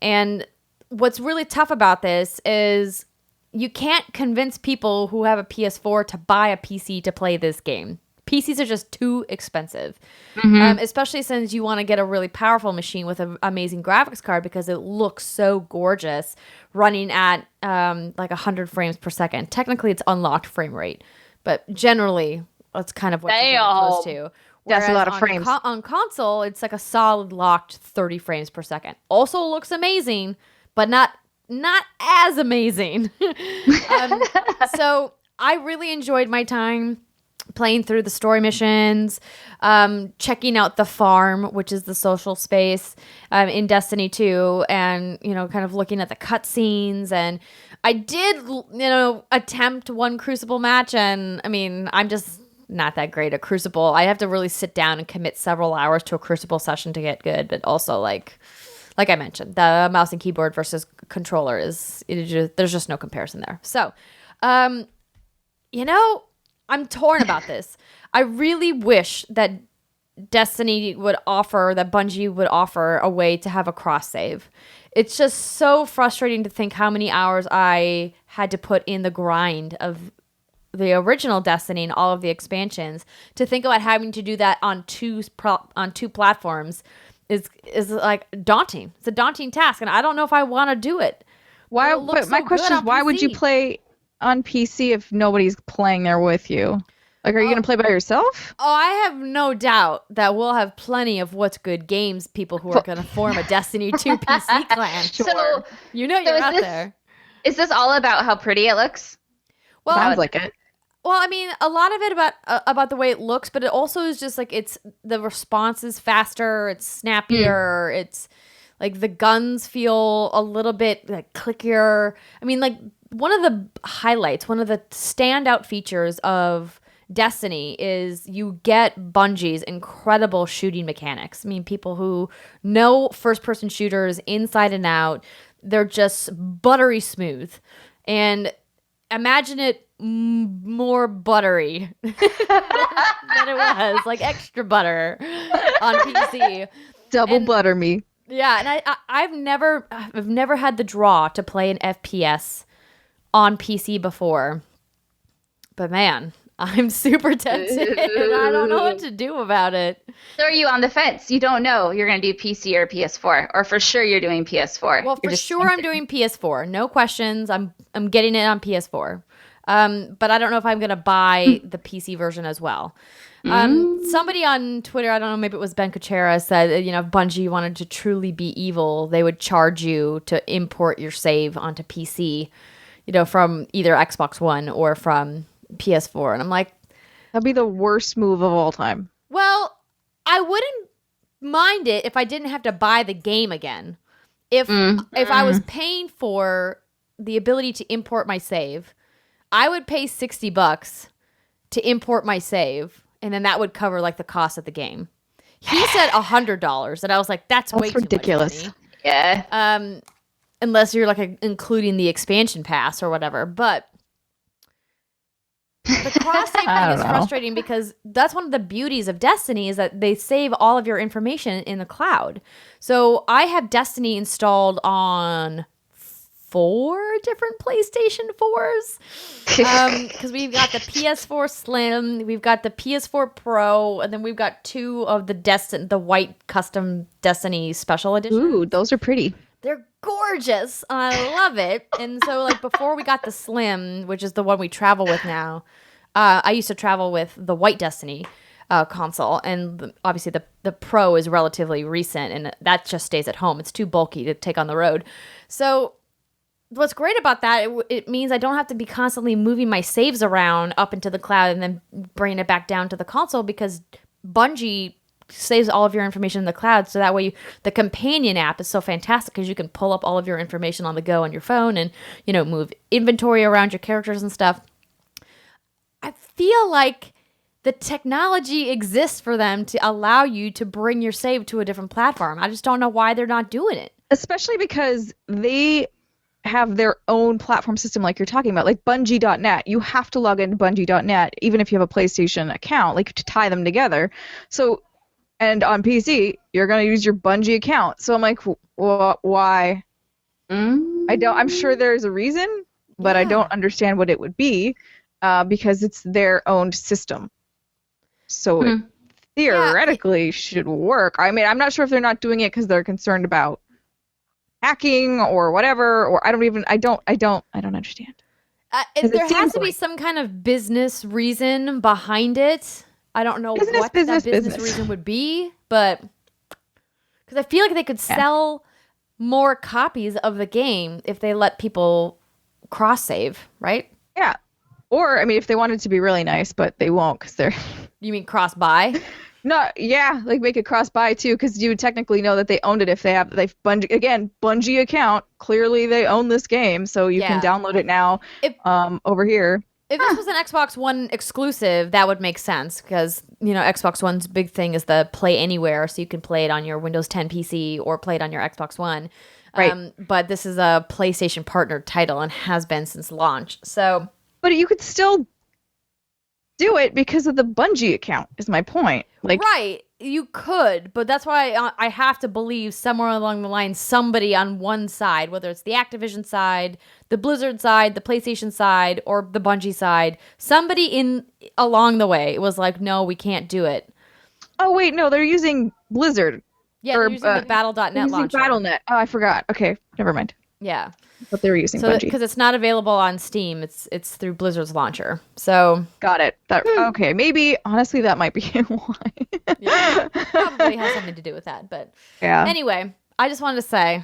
And what's really tough about this is you can't convince people who have a PS4 to buy a PC to play this game. PCs are just too expensive, especially since you want to get a really powerful machine with an amazing graphics card because it looks so gorgeous running at like 100 frames per second. Technically, it's unlocked frame rate, but generally, that's kind of what you're close to. That's a lot of frames. On console, it's like a solid locked 30 frames per second. Also looks amazing, but not as amazing. So I really enjoyed my time playing through the story missions, checking out the farm, which is the social space in Destiny 2, and, you know, kind of looking at the cutscenes. And I did, you know, attempt one Crucible match, and I mean, I'm just not that great at Crucible. I have to really sit down and commit several hours to a Crucible session to get good, but also like I mentioned, the mouse and keyboard versus controller there's just no comparison there. So, you know, I'm torn about this. I really wish that Bungie would offer a way to have a cross save. It's just so frustrating to think how many hours I had to put in the grind of the original Destiny and all of the expansions to think about having to do that on two platforms is like daunting. It's a daunting task, and I don't know if I want to do it. Why? But my question is, why would you play on PC if nobody's playing there with you? Like, are you going to play by yourself? Oh, I have no doubt that we'll have plenty of what's good games people who are going to form a Destiny 2 PC clan. Sure. So, you're out there. Is this all about how pretty it looks? Well, sounds like it. Well, I mean, a lot of it about the way it looks, but it also is just like the response is faster, it's snappier, it's like the guns feel a little bit like clickier. I mean, like one of the standout features of Destiny is you get Bungie's incredible shooting mechanics. I mean, people who know first-person shooters inside and out, they're just buttery smooth. And imagine it more buttery than it was, like extra butter on PC. Butter me. Yeah, and I've never had the draw to play an FPS on PC before. But man, I'm super tempted. I don't know what to do about it. So are you on the fence? You don't know you're going to do PC or PS4, or for sure you're doing PS4? Well, for sure I'm doing PS4. No questions. I'm getting it on PS4. But I don't know if I'm going to buy the PC version as well. Somebody on Twitter, I don't know, maybe it was Ben Kuchera, said, you know, if Bungie wanted to truly be evil, they would charge you to import your save onto PC, you know, from either Xbox One or from PS4. And I'm like, that'd be the worst move of all time. Well, I wouldn't mind it if I didn't have to buy the game again. If I was paying for the ability to import my save, I would pay $60 to import my save, and then that would cover like the cost of the game. He said $100, and I was like, that's way ridiculous. Too much money. Yeah. Unless you're like including the expansion pass or whatever. But the cross save thing is frustrating because that's one of the beauties of Destiny is that they save all of your information in the cloud. So I have Destiny installed on 4 different PlayStation 4s because we've got the PS4 Slim, we've got the PS4 Pro, and then we've got 2 of the white custom Destiny special edition. Ooh, those are pretty. They're gorgeous. I love it. And so, like, before we got the Slim, which is the one we travel with now, I used to travel with the white Destiny console, and obviously the Pro is relatively recent, and that just stays at home. It's too bulky to take on the road. So what's great about that, it means I don't have to be constantly moving my saves around up into the cloud and then bringing it back down to the console because Bungie saves all of your information in the cloud. So that way the companion app is so fantastic because you can pull up all of your information on the go on your phone and, you know, move inventory around your characters and stuff. I feel like the technology exists for them to allow you to bring your save to a different platform. I just don't know why they're not doing it. Especially because they have their own platform system like you're talking about, like Bungie.net. You have to log into Bungie.net even if you have a PlayStation account, like to tie them together. So, and on PC, you're going to use your Bungie account. So I'm like, why? I'm sure there's a reason, but I don't understand what it would be because it's their own system. So it theoretically should work. I mean, I'm not sure if they're not doing it because they're concerned about hacking or whatever, or I don't understand. There has to be some kind of business reason behind it. I don't know what that business reason would be, but because I feel like they could sell more copies of the game if they let people cross-save, right? Yeah. Or, I mean, if they wanted to be really nice, but they won't because they're... You mean cross-buy? No, yeah, like make it cross-buy too, because you would technically know that they owned it if they've Bungie account. Clearly, they own this game, so you can download it now over here. If this was an Xbox One exclusive, that would make sense because Xbox One's big thing is the play anywhere, so you can play it on your Windows 10 PC or play it on your Xbox One. Right. But this is a PlayStation partnered title and has been since launch. So, but you could still do it because of the Bungie account. Is my point. Right, you could, but that's why I have to believe somewhere along the line somebody on one side, whether it's the Activision side, the Blizzard side, the PlayStation side, or the Bungie side, somebody along the way was like, no, we can't do it. Oh wait, no, they're using Blizzard. Yeah, they're using the Battle.net launcher. Battle.net. Oh, I forgot. Okay, never mind. Yeah. But they were using Bungie. Because it's not available on Steam. It's through Blizzard's launcher. So got it. Okay, maybe honestly that might be why. Yeah, probably has something to do with that. But anyway, I just wanted to say,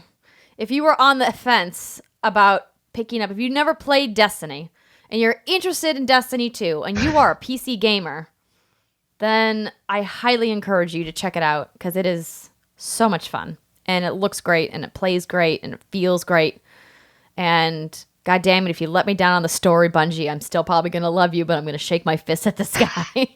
if you were on the fence about picking up, if you never played Destiny and you're interested in Destiny 2 and you are a PC gamer, then I highly encourage you to check it out because it is so much fun and it looks great and it plays great and it feels great. And God damn it, if you let me down on the story, Bungie, I'm still probably going to love you, but I'm going to shake my fist at the sky.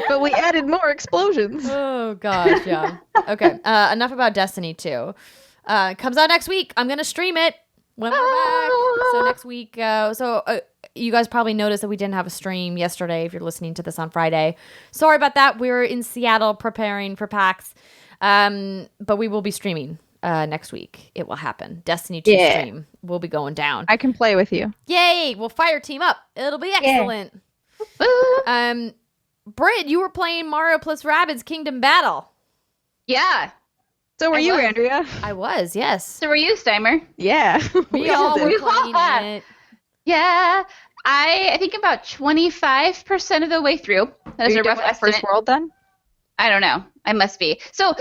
But we added more explosions. Oh, gosh, yeah. Okay, enough about Destiny 2. Comes out next week. I'm going to stream it when we're back. So next week, you guys probably noticed that we didn't have a stream yesterday if you're listening to this on Friday. Sorry about that. We were in Seattle preparing for PAX, but we will be streaming. Next week it will happen. Destiny 2 stream will be going down. I can play with you. Yay! We'll fire team up. It'll be excellent. Britt, you were playing Mario plus Rabbids Kingdom Battle. Yeah. So were you, Andrea? I was, yes. So were you, Steimer? Yeah. We all were playing it. Yeah. I think about 25% of the way through. That is a rough estimate. First world then? I don't know. I must be. So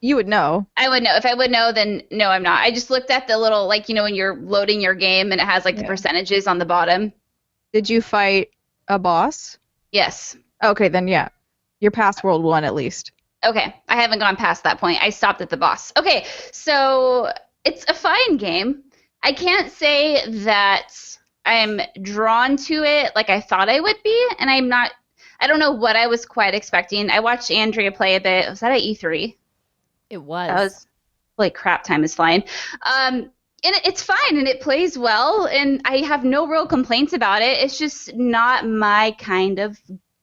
you would know. I would know. If I would know, then no, I'm not. I just looked at the little, when you're loading your game and it has the percentages on the bottom. Did you fight a boss? Yes. Okay, then yeah. You're past World 1 at least. Okay. I haven't gone past that point. I stopped at the boss. Okay. So it's a fine game. I can't say that I'm drawn to it like I thought I would be, and I don't know what I was quite expecting. I watched Andrea play a bit. Was that at E3? It was. That was like crap. Time is flying. And it's fine and it plays well and I have no real complaints about it. It's just not my kind of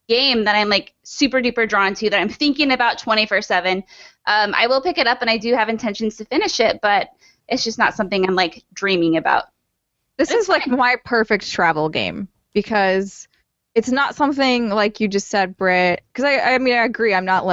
game that I'm super duper drawn to, that I'm thinking about 24/7. I will pick it up and I do have intentions to finish it, but it's just not something I'm dreaming about. This is my perfect travel game because it's not something like you just said, Britt. Because I agree. I'm not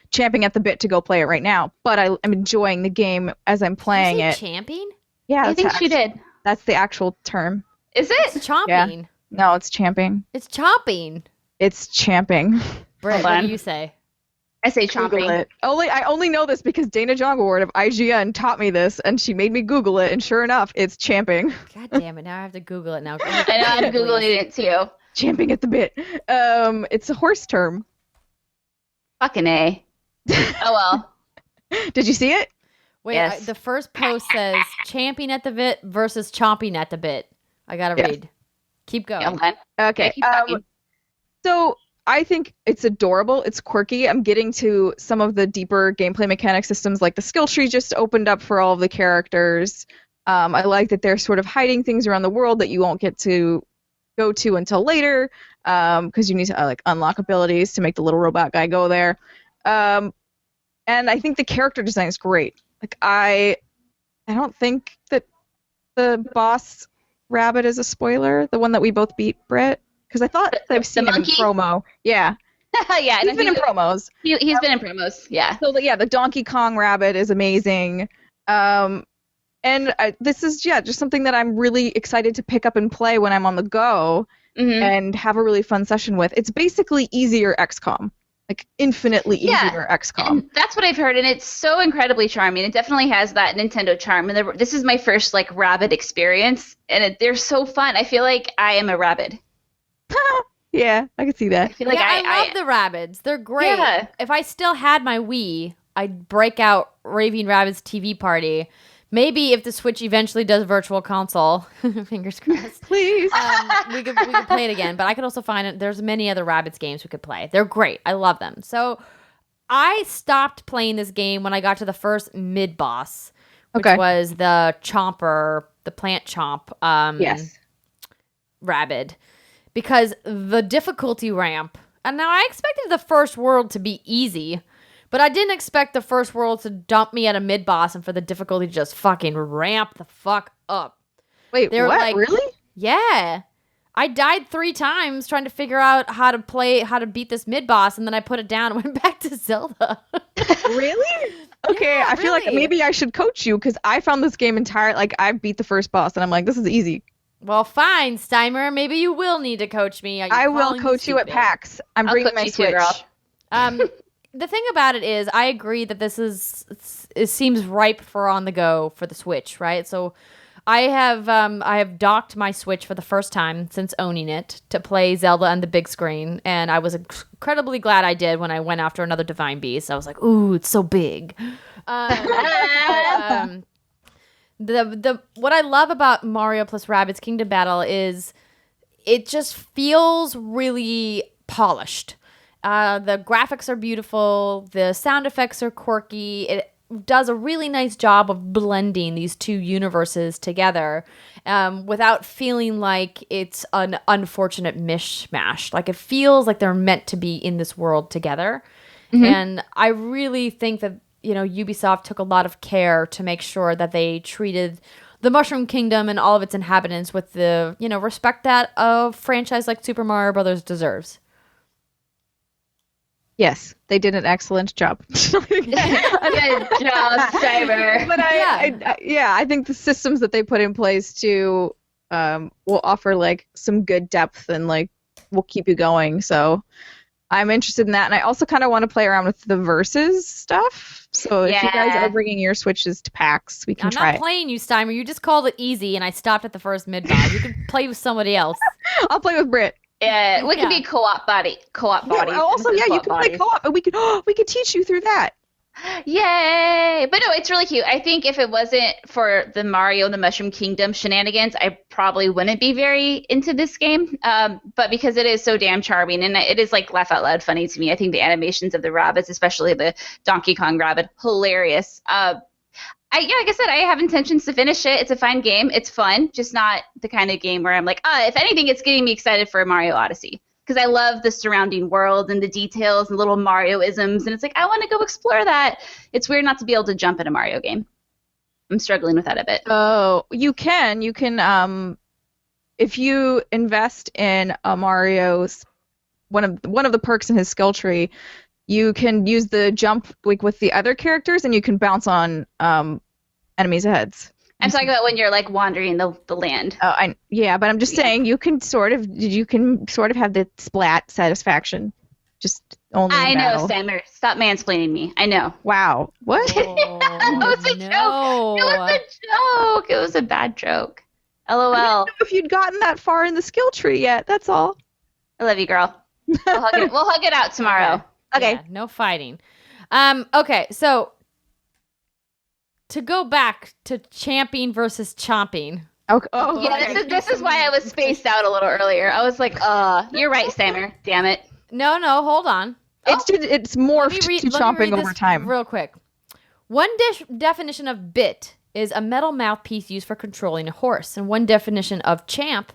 champing at the bit to go play it right now, but I'm enjoying the game as I'm playing it. Champing? Yeah, I think she did. That's the actual term. Is it? It's chomping. Yeah. No, it's champing. It's chomping. It's champing. Britt, what do you say? I say chomping. I only know this because Dana Jongaward of IGN taught me this, and she made me Google it, and sure enough, it's champing. God damn it! Now I have to Google it now. I know I'm Googling it too. Champing at the bit. It's a horse term. Fucking A. Oh well. Did you see it? Wait, yes. The first post says champing at the bit versus chomping at the bit. I gotta read. Keep going. Okay. So I think it's adorable. It's quirky. I'm getting to some of the deeper gameplay mechanic systems, like the skill tree just opened up for all of the characters. I like that they're sort of hiding things around the world that you won't get to go to until later, because you need to unlock abilities to make the little robot guy go there. And I think the character design is great. Like I don't think that the boss rabbit is a spoiler. The one that we both beat, Britt, because I thought I've seen him in promo. Yeah. Yeah, he's been in promos. He's been in promos. Yeah. So the Donkey Kong rabbit is amazing. And this is just something that I'm really excited to pick up and play when I'm on the go and have a really fun session with. It's basically easier XCOM. Like infinitely easier XCOM. And that's what I've heard, and it's so incredibly charming. It definitely has that Nintendo charm. And this is my first rabbit experience, and they're so fun. I feel like I am a rabbit. Yeah, I can see that. I feel like I love the Rabbids. They're great. Yeah. If I still had my Wii, I'd break out Raving Rabbids TV Party. Maybe if the Switch eventually does Virtual Console, fingers crossed. Please. We could play it again. But I could also find it. There's many other Rabbids games we could play. They're great. I love them. So I stopped playing this game when I got to the first mid-boss, which was the Chomper, the plant chomp yes. Rabbid. Because the difficulty ramp, and now I expected the first world to be easy, but I didn't expect the first world to dump me at a mid-boss and for the difficulty to just fucking ramp the fuck up. Wait, what? Really? Yeah. I died 3 times trying to figure out how to beat this mid-boss, and then I put it down and went back to Zelda. Really? Okay, Yeah, I feel like maybe I should coach you, because I found this game I beat the first boss, and I'm like, this is easy. Well, fine, Steimer. Maybe you will need to coach me. I will coach you at PAX. I'll bringing my Switch. Too, The thing about it is, I agree that it seems ripe for on the go for the Switch, right? So I have docked my Switch for the first time since owning it to play Zelda on the big screen, and I was incredibly glad I did when I went after another Divine Beast. I was like, ooh, it's so big. What I love about Mario plus Rabbids Kingdom Battle is it just feels really polished. The graphics are beautiful. The sound effects are quirky. It does a really nice job of blending these two universes together without feeling like it's an unfortunate mishmash. Like it feels like they're meant to be in this world together. Mm-hmm. And I really think that Ubisoft took a lot of care to make sure that they treated the Mushroom Kingdom and all of its inhabitants with the, respect that a franchise like Super Mario Brothers deserves. Yes, they did an excellent job. Good job, Steimer. But I think the systems that they put in place too will offer some good depth and will keep you going. So I'm interested in that, and I also kind of want to play around with the versus stuff. So if you guys are bringing your Switches to PAX, we can try it. I'm not playing you, Steimer. You just called it easy, and I stopped at the first mid-boss. You can play with somebody else. I'll play with Britt. Yeah, we could be co-op body. Also, you can play co-op, and we could teach you through that. Yay! But no, it's really cute. I think if it wasn't for the Mario and the Mushroom Kingdom shenanigans, I probably wouldn't be very into this game. But because it is so damn charming, and it is laugh out loud funny to me. I think the animations of the rabbits, especially the Donkey Kong rabbit, hilarious. Like I said, I have intentions to finish it. It's a fine game. It's fun, just not the kind of game where I'm like, if anything, it's getting me excited for Mario Odyssey. Because I love the surrounding world and the details and little Mario-isms, and it's I want to go explore that. It's weird not to be able to jump in a Mario game. I'm struggling with that a bit. Oh, you can. You can, if you invest in a Mario's, one of the perks in his skill tree, you can use the jump with the other characters, and you can bounce on enemies' heads. I'm talking about when you're wandering the land. Oh, but I'm just saying you can sort of have the splat satisfaction. Just only. I know, Steimer. Stop mansplaining me. I know. Wow. What? That was a joke. It was a joke. It was a bad joke. LOL. I didn't know if you'd gotten that far in the skill tree yet. That's all. I love you, girl. We'll hug it out tomorrow. Okay. Yeah, no fighting. Okay, so to go back to champing versus chomping. Okay. Oh, yeah, this is why I was spaced out a little earlier. I was like, you're right, Steimer. Damn it. No, hold on. It's morphed to chomping over time. Real quick. One definition of bit is a metal mouthpiece used for controlling a horse. And one definition of champ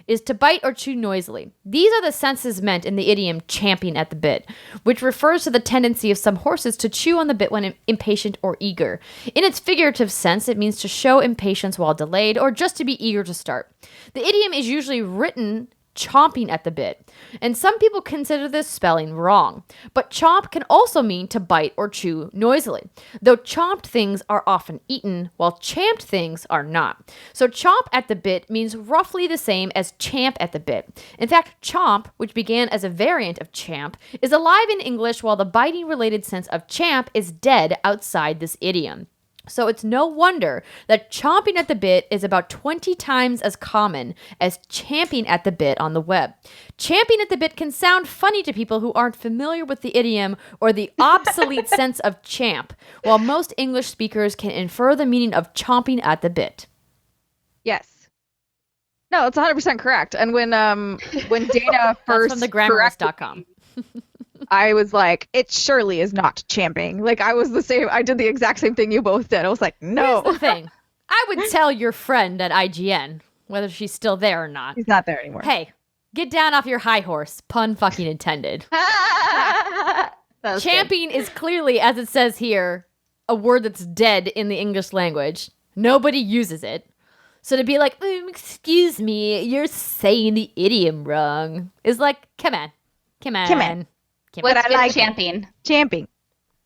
is to bite or chew noisily. These are the senses meant in the idiom champing at the bit, which refers to the tendency of some horses to chew on the bit when impatient or eager. In its figurative sense, it means to show impatience while delayed or just to be eager to start. The idiom is usually written chomping at the bit, and some people consider this spelling wrong. But chomp can also mean to bite or chew noisily, though chomped things are often eaten, while champed things are not. So chomp at the bit means roughly the same as champ at the bit. In fact, chomp, which began as a variant of champ, is alive in English, while the biting-related sense of champ is dead outside this idiom. So it's no wonder that chomping at the bit is about 20 times as common as champing at the bit on the web. Champing at the bit can sound funny to people who aren't familiar with the idiom or the obsolete sense of champ, while most English speakers can infer the meaning of chomping at the bit. Yes. No, it's 100% correct. And when Dana first That's from thegrammarist.com. I was like, it surely is not champing. Like, I was the same. I did the exact same thing you both did. I was like, no. Here's the thing. I would tell your friend at IGN, whether she's still there or not. He's not there anymore. Hey, get down off your high horse. Pun fucking intended. Champing is clearly, as it says here, a word that's dead in the English language. Nobody uses it. So to be like, excuse me, you're saying the idiom wrong, is like, come on. What's with champing? Champing.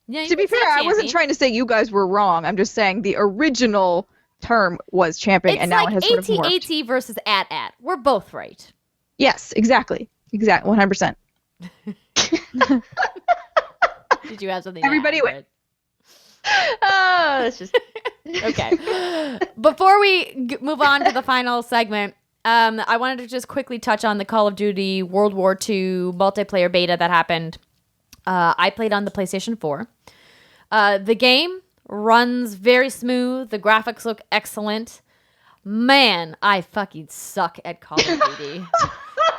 Yeah, To be fair, I wasn't champing. trying to say you guys were wrong. I'm just saying the original term was champing, It's and now like it has sort of morphed. AT versus at. We're both right. Yes, exactly. 100%. Did you have something to Everybody add, win. Britt? Oh, it's just Okay. Before we move on to the final segment, I wanted to just quickly touch on the Call of Duty World War II multiplayer beta that happened. I played on the PlayStation 4. The game runs very smooth. The graphics look excellent. Man, I fucking suck at Call of Duty.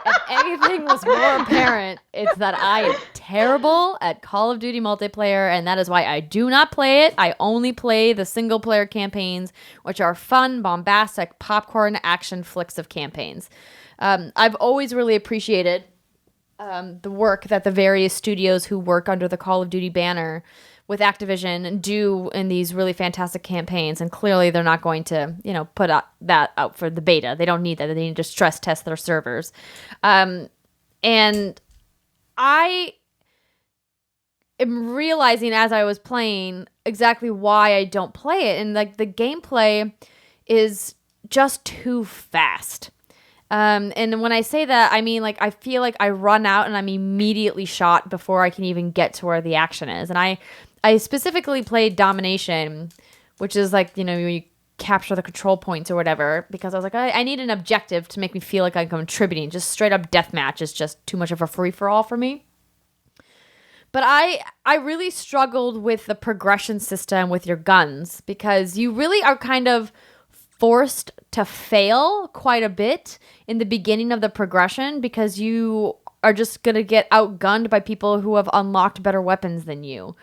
If anything was more apparent, it's that I am terrible at Call of Duty multiplayer, and that is why I do not play it. I only play the single-player campaigns, which are fun, bombastic, popcorn action flicks of campaigns. I've always really appreciated the work that the various studios who work under the Call of Duty banner with Activision do in these really fantastic campaigns, and clearly they're not going to, put that out for the beta. They don't need that. They need to stress test their servers. And I am realizing as I was playing exactly why I don't play it, and like the gameplay is just too fast. And when I say that, I mean, like, I feel like I run out and I'm immediately shot before I can even get to where the action is. And I specifically played Domination, which is like, you capture the control points or whatever, because I was like, I need an objective to make me feel like I'm contributing. Just straight up deathmatch is just too much of a free-for-all for me. But I really struggled with the progression system with your guns, because you really are kind of forced to fail quite a bit in the beginning of the progression, because you are just going to get outgunned by people who have unlocked better weapons than you.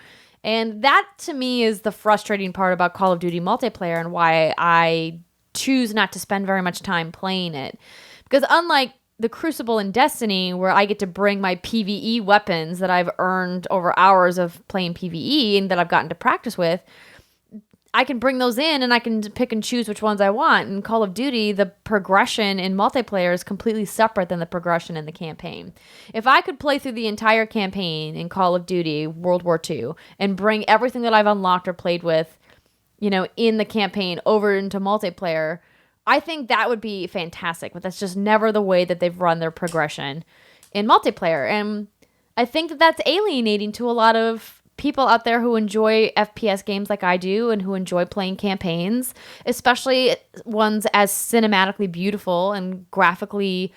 And that, to me, is the frustrating part about Call of Duty multiplayer and why I choose not to spend very much time playing it. Because unlike the Crucible and Destiny, where I get to bring my PvE weapons that I've earned over hours of playing PvE and that I've gotten to practice with, I can bring those in and I can pick and choose which ones I want. In Call of Duty, the progression in multiplayer is completely separate than the progression in the campaign. If I could play through the entire campaign in Call of Duty World War II and bring everything that I've unlocked or played with, in the campaign over into multiplayer, I think that would be fantastic. But that's just never the way that they've run their progression in multiplayer. And I think that that's alienating to a lot of people out there who enjoy FPS games like I do and who enjoy playing campaigns, especially ones as cinematically beautiful and graphically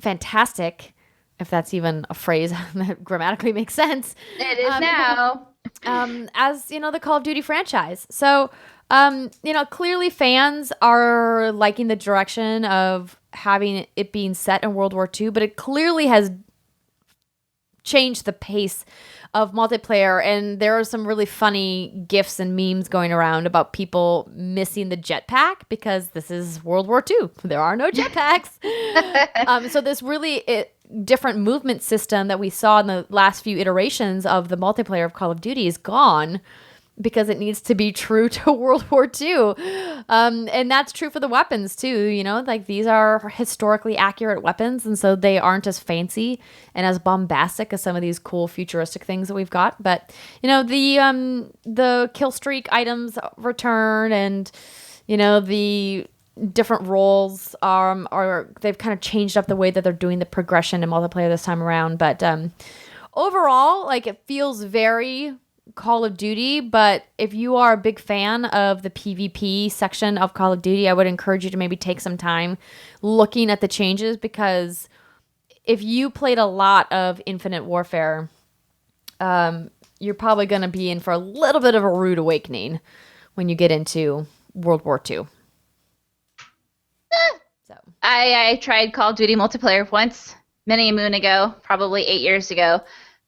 fantastic, if that's even a phrase that grammatically makes sense. It is now. As, the Call of Duty franchise. So, clearly fans are liking the direction of having it being set in World War II, but it clearly has changed the pace of multiplayer, and there are some really funny GIFs and memes going around about people missing the jetpack because this is World War II. There are no jetpacks. So this really different movement system that we saw in the last few iterations of the multiplayer of Call of Duty is gone because it needs to be true to World War II. And that's true for the weapons too, you know, like these are historically accurate weapons, and so they aren't as fancy and as bombastic as some of these cool futuristic things that we've got. But, you know, the kill streak items return, and, you know, the different roles are they've kind of changed up the way that they're doing the progression in multiplayer this time around. But overall, like, it feels very Call of Duty, but if you are a big fan of the PvP section of Call of Duty, I would encourage you to maybe take some time looking at the changes, because if you played a lot of Infinite Warfare, you're probably going to be in for a little bit of a rude awakening when you get into World War II. So I tried Call of Duty multiplayer once, many a moon ago, probably 8 years ago.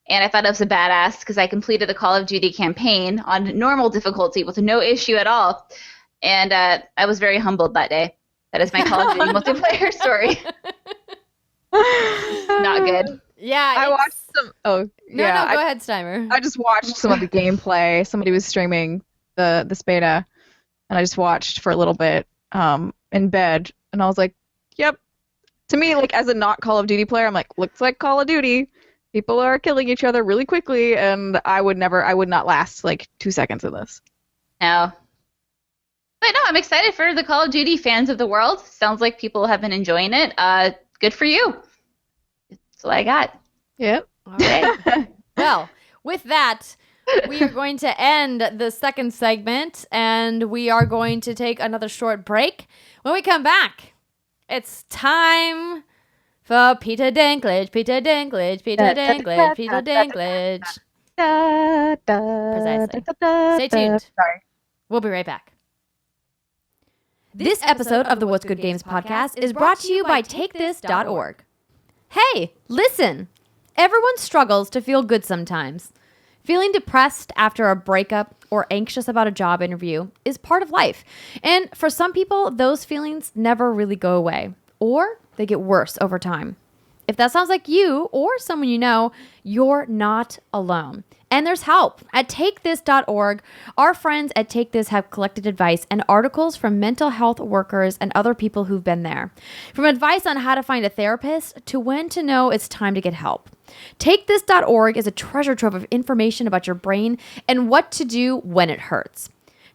And I thought it was a badass because I completed the Call of Duty campaign on normal difficulty with no issue at all. And I was very humbled that day. That is my Call of Duty multiplayer story. Not good. Yeah. I watched some. Oh, No, yeah. go ahead, Steimer. I just watched some of the gameplay. Somebody was streaming this beta, and I just watched for a little bit in bed, and I was like, yep. To me, like, as a not Call of Duty player, I'm like, looks like Call of Duty. People are killing each other really quickly, and I would not last like 2 seconds of this. No. But no, I'm excited for the Call of Duty fans of the world. Sounds like people have been enjoying it. Good for you. That's what I got. Yep. All right. Well, with that, we are going to end the second segment, and we are going to take another short break. When we come back, it's time for Peter Dinklage. Precisely. Stay tuned. Sorry. We'll be right back. This episode of the What's Good Games podcast is brought to you by TakeThis.org. Hey, listen! Everyone struggles to feel good sometimes. Feeling depressed after a breakup or anxious about a job interview is part of life. And for some people, those feelings never really go away, or they get worse over time. If that sounds like you or someone you know, you're not alone. And there's help. At TakeThis.org, our friends at Take This have collected advice and articles from mental health workers and other people who've been there. From advice on how to find a therapist to when to know it's time to get help. TakeThis.org is a treasure trove of information about your brain and what to do when it hurts.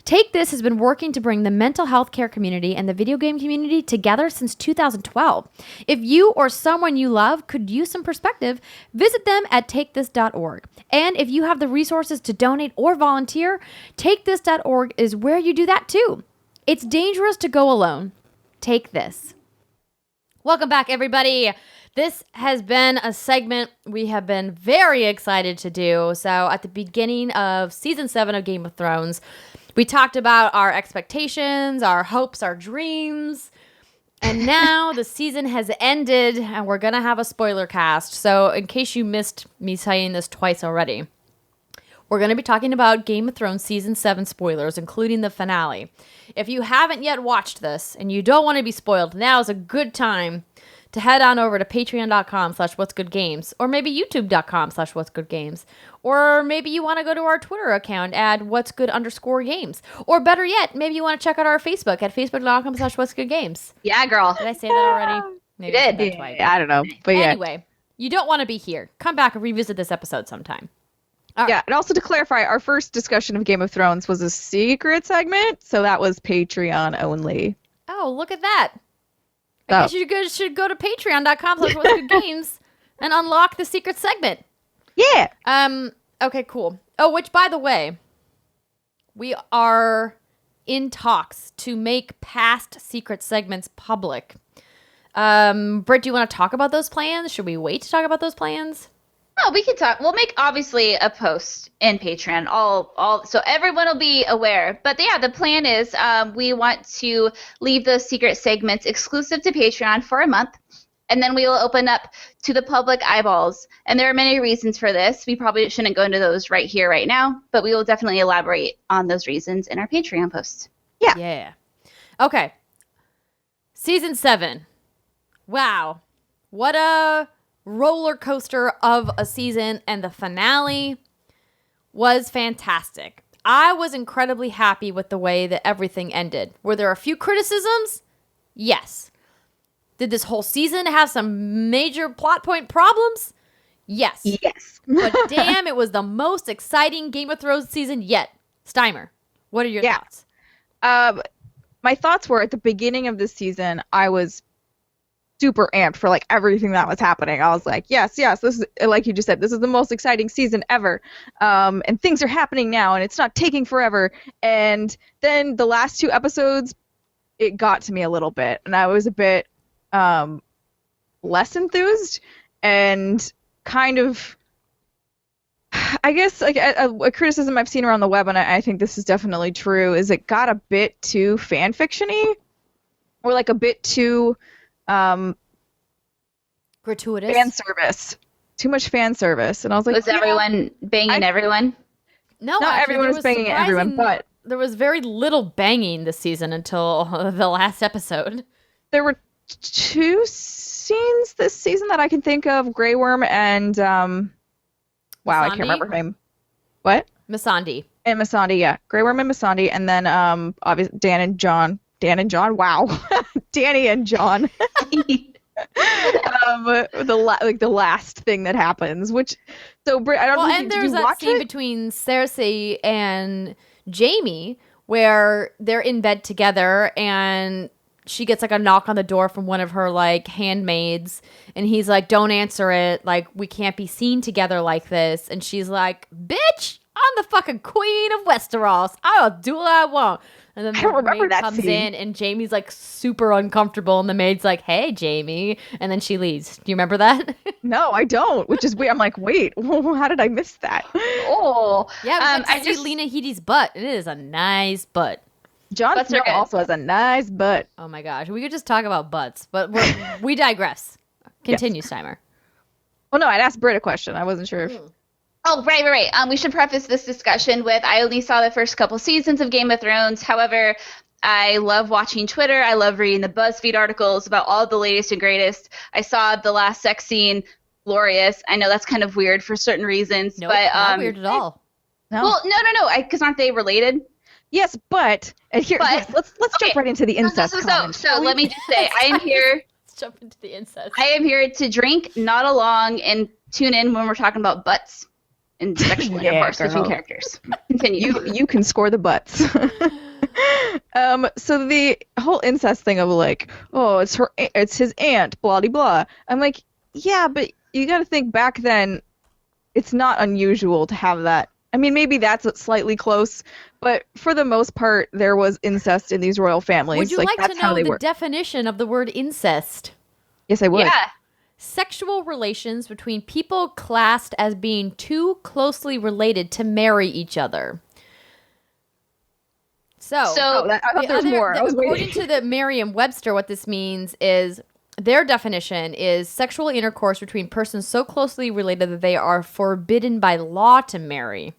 Take This has been working to bring the mental health care community and the video game community together since 2012. If you or someone you love could use some perspective, visit them at takethis.org. And if you have the resources to donate or volunteer, takethis.org is where you do that too. It's dangerous to go alone. Take this. Welcome back, everybody. This has been a segment we have been very excited to do. So at the beginning of season 7 of Game of Thrones, we talked about our expectations, our hopes, our dreams, and now the season has ended and we're going to have a spoiler cast. So in case you missed me saying this twice already, we're going to be talking about Game of Thrones Season 7 spoilers, including the finale. If you haven't yet watched this and you don't want to be spoiled, now is a good time to head on over to patreon.com/whatsgoodgames, or maybe youtube.com/whatsgoodgames, or maybe you want to go to our Twitter account at whatsgood_games, or better yet, maybe you want to check out our Facebook at facebook.com/whatsgoodgames. Yeah, girl. Did I say that already? Maybe You I said did. that twice. Yeah, I don't know, but yeah. Anyway, you don't want to be here. Come back and revisit this episode sometime. Yeah, and also to clarify, our first discussion of Game of Thrones was a secret segment, so that was Patreon only. Oh, look at that. I guess you should go to patreon.com/whatsgoodgames and unlock the secret segment. Yeah. Okay, cool. Oh, which, by the way, we are in talks to make past secret segments public. Britt, do you want to talk about those plans? Should we wait to talk about those plans? Oh, we can talk. We'll make obviously a post in Patreon, all so everyone will be aware. But yeah, the plan is we want to leave those secret segments exclusive to Patreon for a month, And then we will open up to the public eyeballs. And there are many reasons for this. We probably shouldn't go into those right here, right now, but we will definitely elaborate on those reasons in our Patreon post. Yeah. Okay. Season 7. Wow. What a roller coaster of a season, and the finale was fantastic. I was incredibly happy with the way that everything ended. Were there a few criticisms? Yes. Did this whole season have some major plot point problems? Yes. Yes. But damn, it was the most exciting Game of Thrones season yet. Steimer, what are your thoughts? My thoughts were, at the beginning of this season, I was super amped for like everything that was happening. I was like, yes, this is, like you just said, this is the most exciting season ever. And things are happening now, and it's not taking forever. And then the last 2 episodes, it got to me a little bit, and I was a bit less enthused, and kind of, I guess, like a criticism I've seen around the web, and I think this is definitely true, is it got a bit too fan fiction-y, or like a bit too gratuitous fan service. Too much fan service. And I was like, was everyone banging everyone? No, not actually, everyone was banging everyone, but there was very little banging this season until the last episode. There were 2 scenes this season that I can think of: Grey Worm and wow, I can't remember her name. What? Missandei. And Missandei, yeah. Grey Worm and Missandei, and then obviously Dan and John. Wow. Danny and John. The last thing that happens, which, so Britt, I don't know. And there's that scene between Cersei and Jaime where they're in bed together, and she gets like a knock on the door from one of her like handmaids, and he's like, "Don't answer it. Like, we can't be seen together like this." And she's like, "Bitch, I'm the fucking queen of Westeros. I'll do what I want." And then the maid comes in, and Jamie's like super uncomfortable, and the maid's like, "Hey, Jamie," and then she leaves. Do you remember that? No, I don't. Which is weird. I'm like, wait, how did I miss that? Oh, yeah. I see Lena Headey's butt. It is a nice butt. Jon Snow also has a nice butt. Oh my gosh, we could just talk about butts, but we digress. Continue, yes. Steimer. Well, no, I'd asked Britt a question. I wasn't sure if. Oh, right. We should preface this discussion with, I only saw the first couple seasons of Game of Thrones. However, I love watching Twitter. I love reading the BuzzFeed articles about all the latest and greatest. I saw the last sex scene, glorious. I know that's kind of weird for certain reasons. Nope, but not weird at all. No. Well, no, because aren't they related? Yes, but here, yes, let's jump right into the incest. So let me just say, I am here. Let's jump into the incest. I am here to drink, nod along, and tune in when we're talking about butts and sexual intercourse between characters. Continue. You can score the butts. So the whole incest thing of like, oh, it's his aunt, blah de blah. I'm like, yeah, but you got to think back then. It's not unusual to have that. I mean, maybe that's slightly close, but for the most part, there was incest in these royal families. Would you like to know the definition of the word incest? Yes, I would. Yeah. Sexual relations between people classed as being too closely related to marry each other. I thought there was more. According to the Merriam-Webster, what this means is their definition is sexual intercourse between persons so closely related that they are forbidden by law to marry.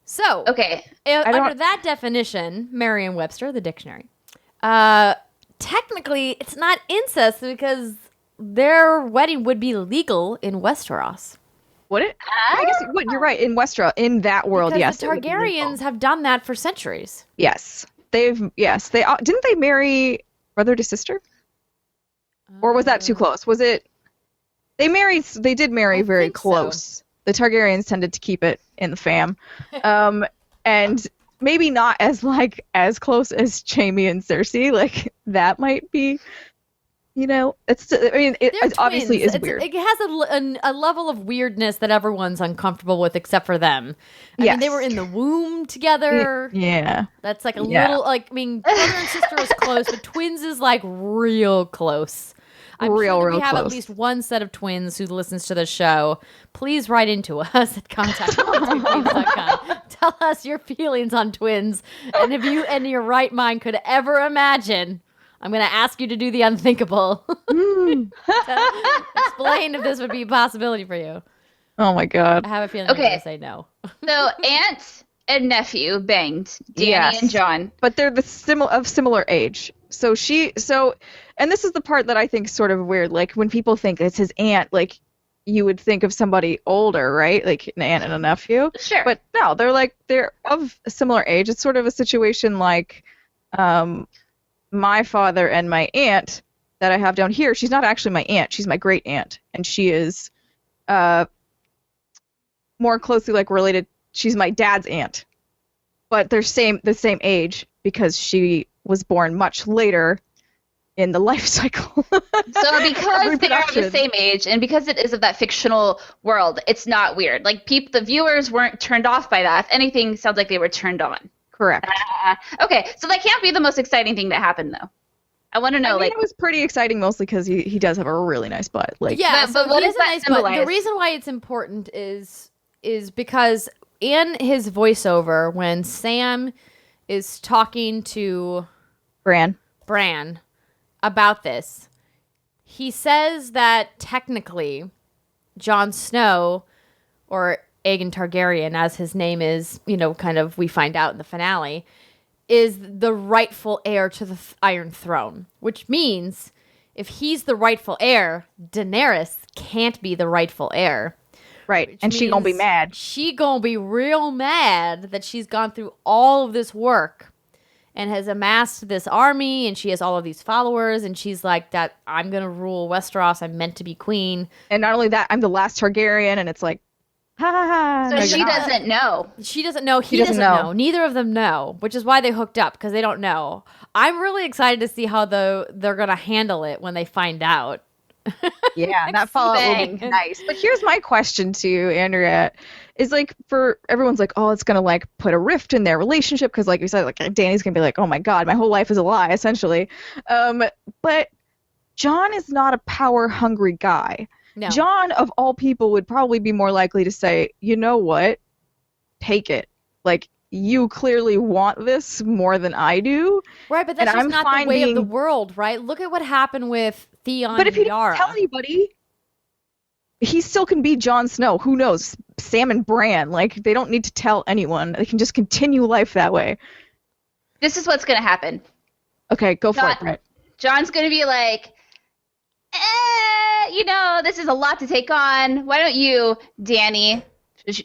So, okay, under that definition, Merriam-Webster, the dictionary, technically it's not incest because their wedding would be legal in Westeros. Would it? I guess you're right. In Westeros, in that world, because yes. The Targaryens have done that for centuries. Yes, didn't they marry brother to sister? Or was that too close? Was it? They did marry very close. So. The Targaryens tended to keep it in the fam, and maybe not as close as Jaime and Cersei. Like that might be. You know, it obviously is weird. It has a level of weirdness that everyone's uncomfortable with except for them. I mean, they were in the womb together. Yeah. That's like a little, brother and sister is close, but twins is like real close. I'm sure that we have at least one set of twins who listens to the show. Please write into us at contact@twinpeaks.com. Tell us your feelings on twins, and if you in your right mind could ever imagine I'm going to ask you to do the unthinkable. Explain if this would be a possibility for you. Oh my god. I have a feeling you're going to say no. So aunt and nephew banged, Danny and John. But they're of similar age. And this is the part that I think is sort of weird. Like when people think it's his aunt, like you would think of somebody older, right? Like an aunt and a nephew. Sure. But no, they're of a similar age. It's sort of a situation like my father and my aunt that I have down here. She's not actually my aunt. She's my great aunt, and she is more closely like related. She's my dad's aunt, but they're the same age because she was born much later in the life cycle. So because they are the same age, and because it is of that fictional world, it's not weird. Like the viewers weren't turned off by that. If anything, sounds like they were turned on. Correct. Okay, so that can't be the most exciting thing that happened, though. I want to know, it was pretty exciting, mostly because he does have a really nice butt. Like, yeah, but what does that nice symbolize? The reason why it's important is because in his voiceover, when Sam is talking to Bran about this, he says that technically Jon Snow, or Aegon Targaryen, as his name is, kind of we find out in the finale, is the rightful heir to the Iron Throne, which means if he's the rightful heir, Daenerys can't be the rightful heir. Right, and she gonna be mad. She gonna be real mad that she's gone through all of this work and has amassed this army, and she has all of these followers, and she's like, that I'm gonna rule Westeros, I'm meant to be queen. And not only that, I'm the last Targaryen, and it's like, ha ha ha. So she doesn't know. She doesn't know. He doesn't know. Neither of them know, which is why they hooked up, because they don't know. I'm really excited to see how they're gonna handle it when they find out. Yeah, that fallout will be nice. But here's my question to you, Andrea, is like, for everyone's like, oh, it's gonna like put a rift in their relationship because, like you said, like Danny's gonna be like, oh my god, my whole life is a lie, essentially. But Jon is not a power hungry guy. No. Jon, of all people, would probably be more likely to say, you know what, take it. Like, you clearly want this more than I do. Right, but that's just not the way of the world, right? Look at what happened with Theon and Yara. But if he didn't tell anybody, he still can be Jon Snow. Who knows? Sam and Bran. Like, they don't need to tell anyone. They can just continue life that way. This is what's going to happen. Okay, go for it, Britt. Jon's going to be like, this is a lot to take on. Why don't you, Danny,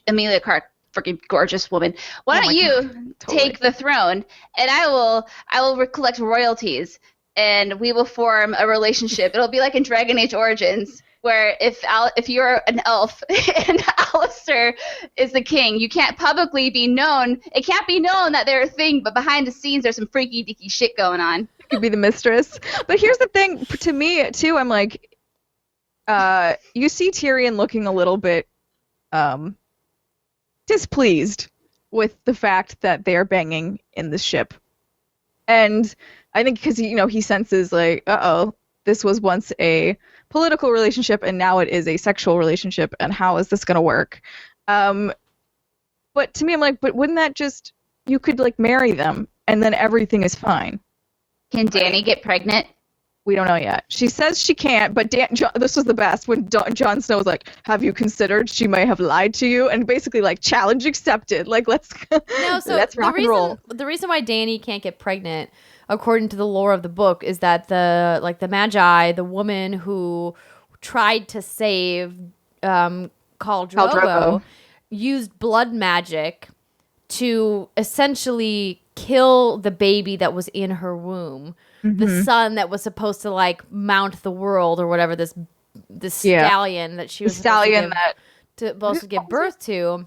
Emilia Clarke, freaking gorgeous woman, why don't you take the throne, and I will collect royalties, and we will form a relationship. It'll be like in Dragon Age Origins, where if you're an elf and Alistair is the king, you can't publicly be known. It can't be known that they're a thing, but behind the scenes there's some freaky deaky shit going on. Could be the mistress. But here's the thing, to me too, I'm like, you see Tyrion looking a little bit displeased with the fact that they are banging in the ship. And I think because he senses like, this was once a political relationship and now it is a sexual relationship, and how is this gonna work? But to me, I'm like, but wouldn't that just, you could like marry them and then everything is fine. Can Danny get pregnant? We don't know yet. She says she can't, but this was the best when Jon Snow was like, have you considered she may have lied to you? And basically like, challenge accepted. Like, let's rock and roll. The reason why Danny can't get pregnant, according to the lore of the book, is that the Magi, the woman who tried to save Khal Drogo, used blood magic to essentially kill the baby that was in her womb. Mm-hmm. The son that was supposed to like mount the world or whatever, this stallion that she was supposed to give birth to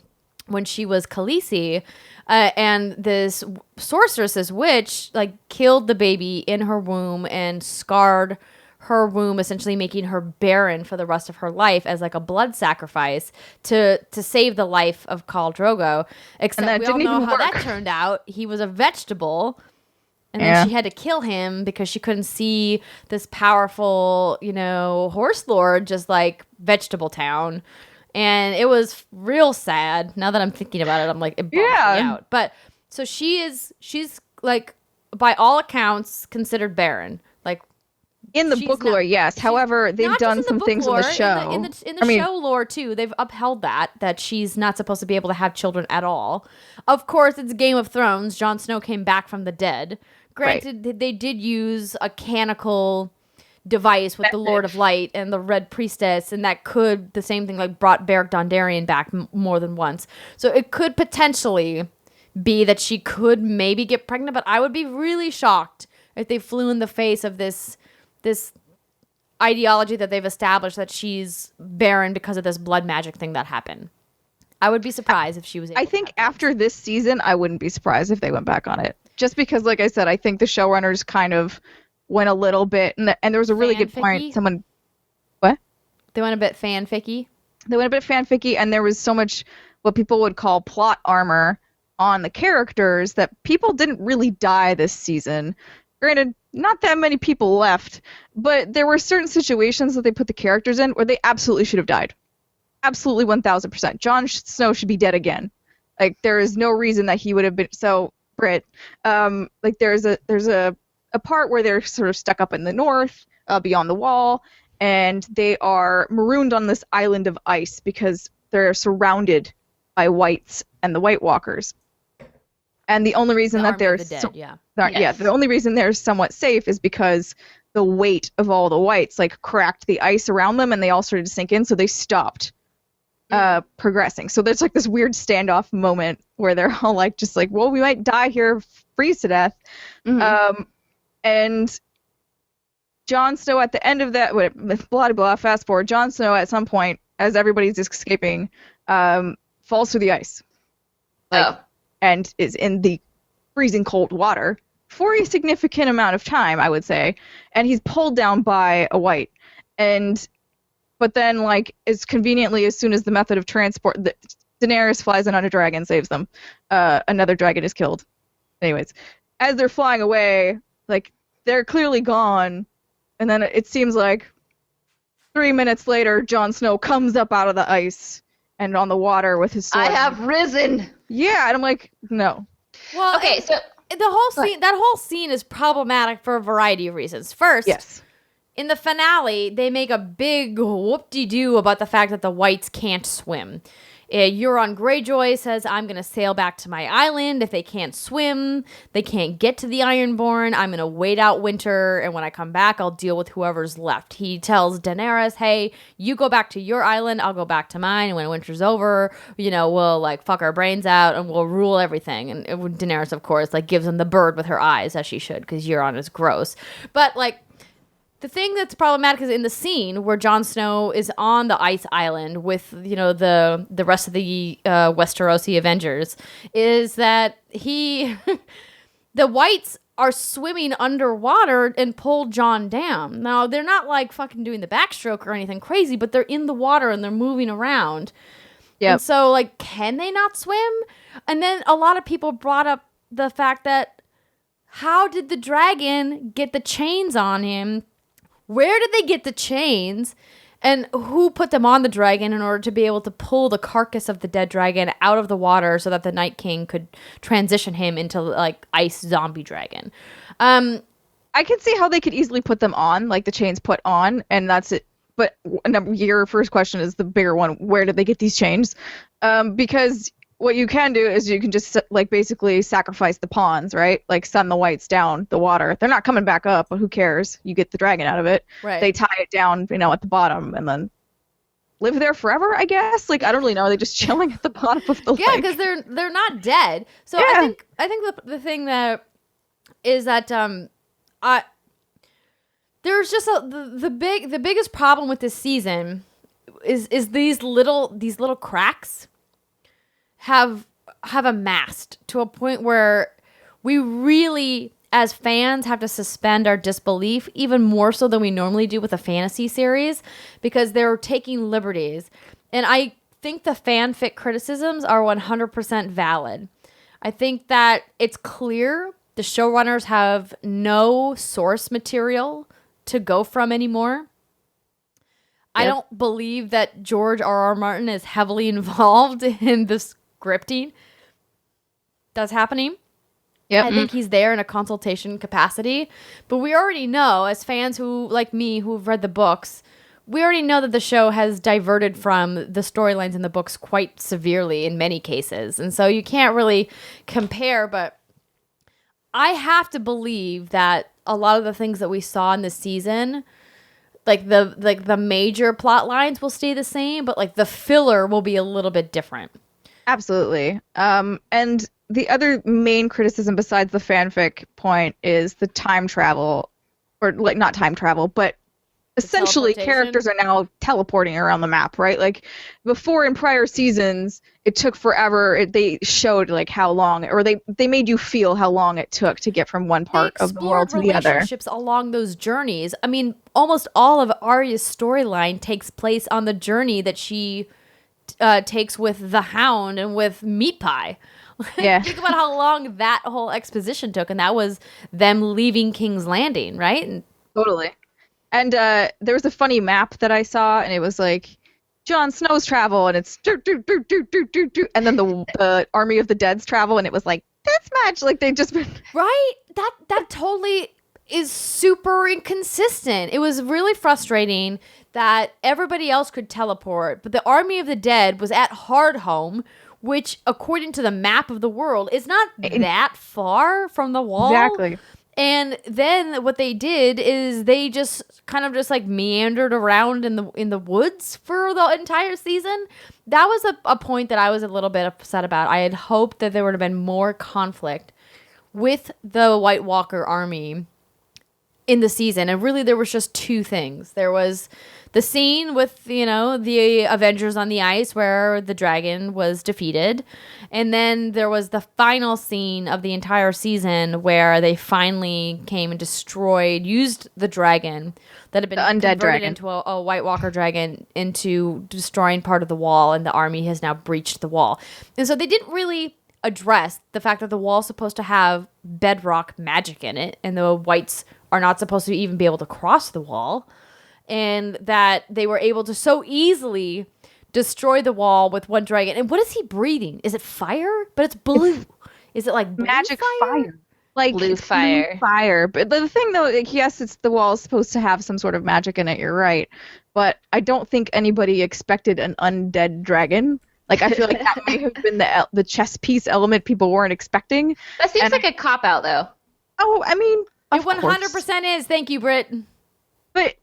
when she was Khaleesi, and this sorceress, this witch, like killed the baby in her womb and scarred her womb, essentially making her barren for the rest of her life as like a blood sacrifice to save the life of Khal Drogo. Except we all know how that turned out. He was a vegetable. And then she had to kill him because she couldn't see this powerful, horse lord just like vegetable town. And it was real sad. Now that I'm thinking about it, I'm like, it bums me out. But so she's like, by all accounts, considered barren. Like, In the she's book not- lore, yes. However, they've not just done in the some book things in lore, the show. In the show lore too, they've upheld that she's not supposed to be able to have children at all. Of course, it's Game of Thrones. Jon Snow came back from the dead. Granted, they did use a canonical device with the Lord of Light and the Red Priestess, and that could, the same thing, like, brought Beric Dondarrion back more than once. So it could potentially be that she could maybe get pregnant, but I would be really shocked if they flew in the face of this ideology that they've established that she's barren because of this blood magic thing that happened. I would be surprised if she was able I think after this season, I wouldn't be surprised if they went back on it. Just because, like I said, I think the showrunners kind of went a little bit, and there was a really good point. What? They went a bit fanficky. They went a bit fanficky, and there was so much what people would call plot armor on the characters that people didn't really die this season. Granted, not that many people left, but there were certain situations that they put the characters in where they absolutely should have died. Absolutely 1,000%. Jon Snow should be dead again. Like, there is no reason that he would have been. So, Britt, like, there's a part where they're sort of stuck up in the north, beyond the wall, and they are marooned on this island of ice because they're surrounded by whites and the White Walkers. And the only reason that they're the only reason they're somewhat safe is because the weight of all the whites like cracked the ice around them, and they all started to sink in, so they stopped progressing. So there's like this weird standoff moment where they're all like, just like, well, we might die here, freeze to death. Mm-hmm. And Jon Snow at the end of that, blah blah. Fast forward, Jon Snow at some point, as everybody's escaping, falls through the ice. And is in the freezing cold water for a significant amount of time, I would say. And he's pulled down by a white. But then, like, as conveniently as soon as the method of transport, Daenerys flies in on a dragon, saves them. Another dragon is killed. Anyways, as they're flying away, like, they're clearly gone. And then it seems like 3 minutes later, Jon Snow comes up out of the ice and on the water with his sword. I have risen. Yeah, and I'm like, no. Well, okay, so that whole scene is problematic for a variety of reasons. First, yes. In the finale, they make a big whoop-de-doo about the fact that the whites can't swim. Euron Greyjoy says, I'm going to sail back to my island. If they can't swim, they can't get to the Ironborn. I'm going to wait out winter, and when I come back, I'll deal with whoever's left. He tells Daenerys, hey, you go back to your island, I'll go back to mine, and when winter's over, we'll, like, fuck our brains out, and we'll rule everything. And Daenerys, of course, like, gives him the bird with her eyes, as she should, because Euron is gross. But, like, the thing that's problematic is in the scene where Jon Snow is on the ice island with, the rest of the Westerosi Avengers, is that the whites are swimming underwater and pull Jon down. Now, they're not like fucking doing the backstroke or anything crazy, but they're in the water and they're moving around. Yep. And so, like, can they not swim? And then a lot of people brought up the fact that how did the dragon get the chains on him? Where did they get the chains, and who put them on the dragon in order to be able to pull the carcass of the dead dragon out of the water so that the Night King could transition him into, like, ice zombie dragon? I can see how they could easily put them on, like the chains put on, and that's it. But your first question is the bigger one. Where did they get these chains? Because what you can do is you can just, like, basically sacrifice the pawns, right? Like, send the whites down the water. They're not coming back up, but who cares? You get the dragon out of it. Right. They tie it down, at the bottom, and then live there forever, I guess. Like, I don't really know. Are they just chilling at the bottom of the lake? Yeah, because they're not dead. So yeah. I think the thing that is that there's just the biggest problem with this season is these little cracks have amassed to a point where we really, as fans, have to suspend our disbelief even more so than we normally do with a fantasy series, because they're taking liberties. And I think the fanfic criticisms are 100% valid. I think that it's clear the showrunners have no source material to go from anymore. I don't believe that George R.R. Martin is heavily involved in the scripting that's happening. Yep. I think he's there in a consultation capacity. But we already know, as fans who, like me, who've read the books, we already know that the show has diverted from the storylines in the books quite severely in many cases. And so you can't really compare, but I have to believe that a lot of the things that we saw in this season, like the major plot lines will stay the same, but like the filler will be a little bit different. Absolutely. And the other main criticism besides the fanfic point is the time travel, or like not time travel, but essentially characters are now teleporting around the map, right? Like before in prior seasons, it took forever. They showed like how long, or they made you feel how long it took to get from one part of the world to the other. Relationships along those journeys. I mean, almost all of Arya's storyline takes place on the journey that she takes with the Hound and with Meat Pie. Yeah. Think about how long that whole exposition took, and that was them leaving King's Landing, right? And totally. And there was a funny map that I saw, and it was like Jon Snow's travel, and it's and then the Army of the Dead's travel, and it was like this much. Like they just right. That totally is super inconsistent. It was really frustrating that everybody else could teleport, but the Army of the Dead was at Hardhome, which, according to the map of the world, is not that far from the wall. Exactly. And then what they did is they just kind of just like meandered around in the woods for the entire season. That was a point that I was a little bit upset about. I had hoped that there would have been more conflict with the White Walker army in the season. And really there was just two things. There was the scene with, the Avengers on the ice where the dragon was defeated. And then there was the final scene of the entire season where they finally came and used the dragon that had been converted into a White Walker dragon into destroying part of the wall, and the army has now breached the wall. And so they didn't really address the fact that the wall's supposed to have bedrock magic in it, and the whites are not supposed to even be able to cross the wall. And that they were able to so easily destroy the wall with one dragon. And what is he breathing? Is it fire? But it's blue. Is it like blue magic fire? Like blue fire. Blue fire. But the thing though, like, yes, it's the wall is supposed to have some sort of magic in it. You're right. But I don't think anybody expected an undead dragon. Like I feel like that may have been the chess piece element people weren't expecting. That seems like a cop out though. Oh, I mean, it 100% is. Thank you, Britt. But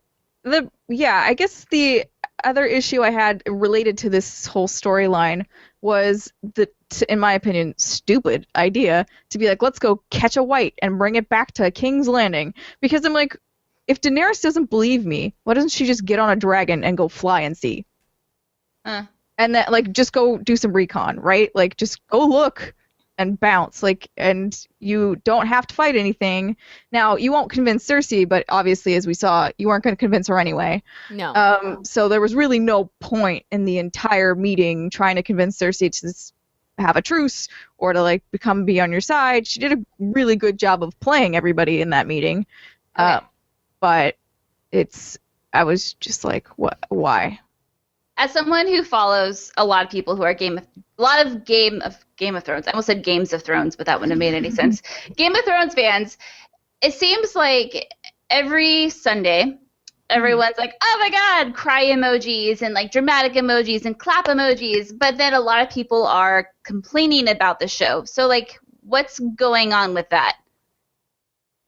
I guess the other issue I had related to this whole storyline was the, in my opinion, stupid idea to be like, let's go catch a white and bring it back to King's Landing. Because I'm like, if Daenerys doesn't believe me, why doesn't she just get on a dragon and go fly and see? And then, like, just go do some recon, right? Like, just go look and bounce, like, and you don't have to fight anything. Now, you won't convince Cersei, but obviously, as we saw, you weren't going to convince her anyway. No. So there was really no point in the entire meeting trying to convince Cersei to have a truce or to, like, be on your side. She did a really good job of playing everybody in that meeting. Okay. But I was just like, what? Why? As someone who follows a lot of people who are Game of Thrones. I almost said Games of Thrones, but that wouldn't have made any sense. Game of Thrones fans, it seems like every Sunday, everyone's like, oh my god, cry emojis and like dramatic emojis and clap emojis, but then a lot of people are complaining about the show. So like, what's going on with that?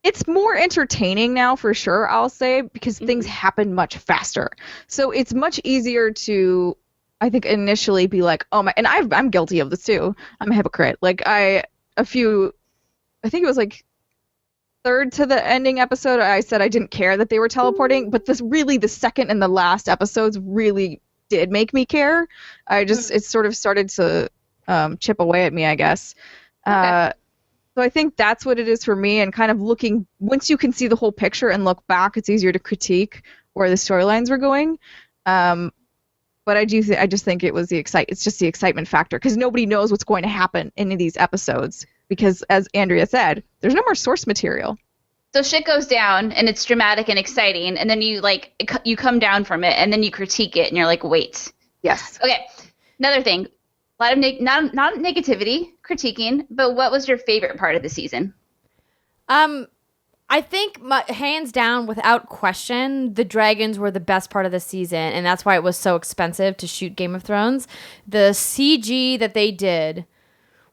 It's more entertaining now, for sure, I'll say, because things happen much faster. So it's much easier to, I think, initially be like, oh my, and I'm guilty of this too. I'm a hypocrite. Like I think it was like third to the ending episode, I said I didn't care that they were teleporting, but the second and the last episodes really did make me care. It sort of started to chip away at me, I guess. Okay. So I think that's what it is for me, and kind of looking, once you can see the whole picture and look back, it's easier to critique where the storylines were going. But I just think it was it's just the excitement factor, because nobody knows what's going to happen in these episodes, because as Andrea said, there's no more source material. So shit goes down and it's dramatic and exciting, and then you you come down from it and then you critique it and you're like, wait. Yes. Okay. Another thing. A lot of not negativity, critiquing, but what was your favorite part of the season? I think hands down, without question, the dragons were the best part of the season, and that's why it was so expensive to shoot Game of Thrones. The CG that they did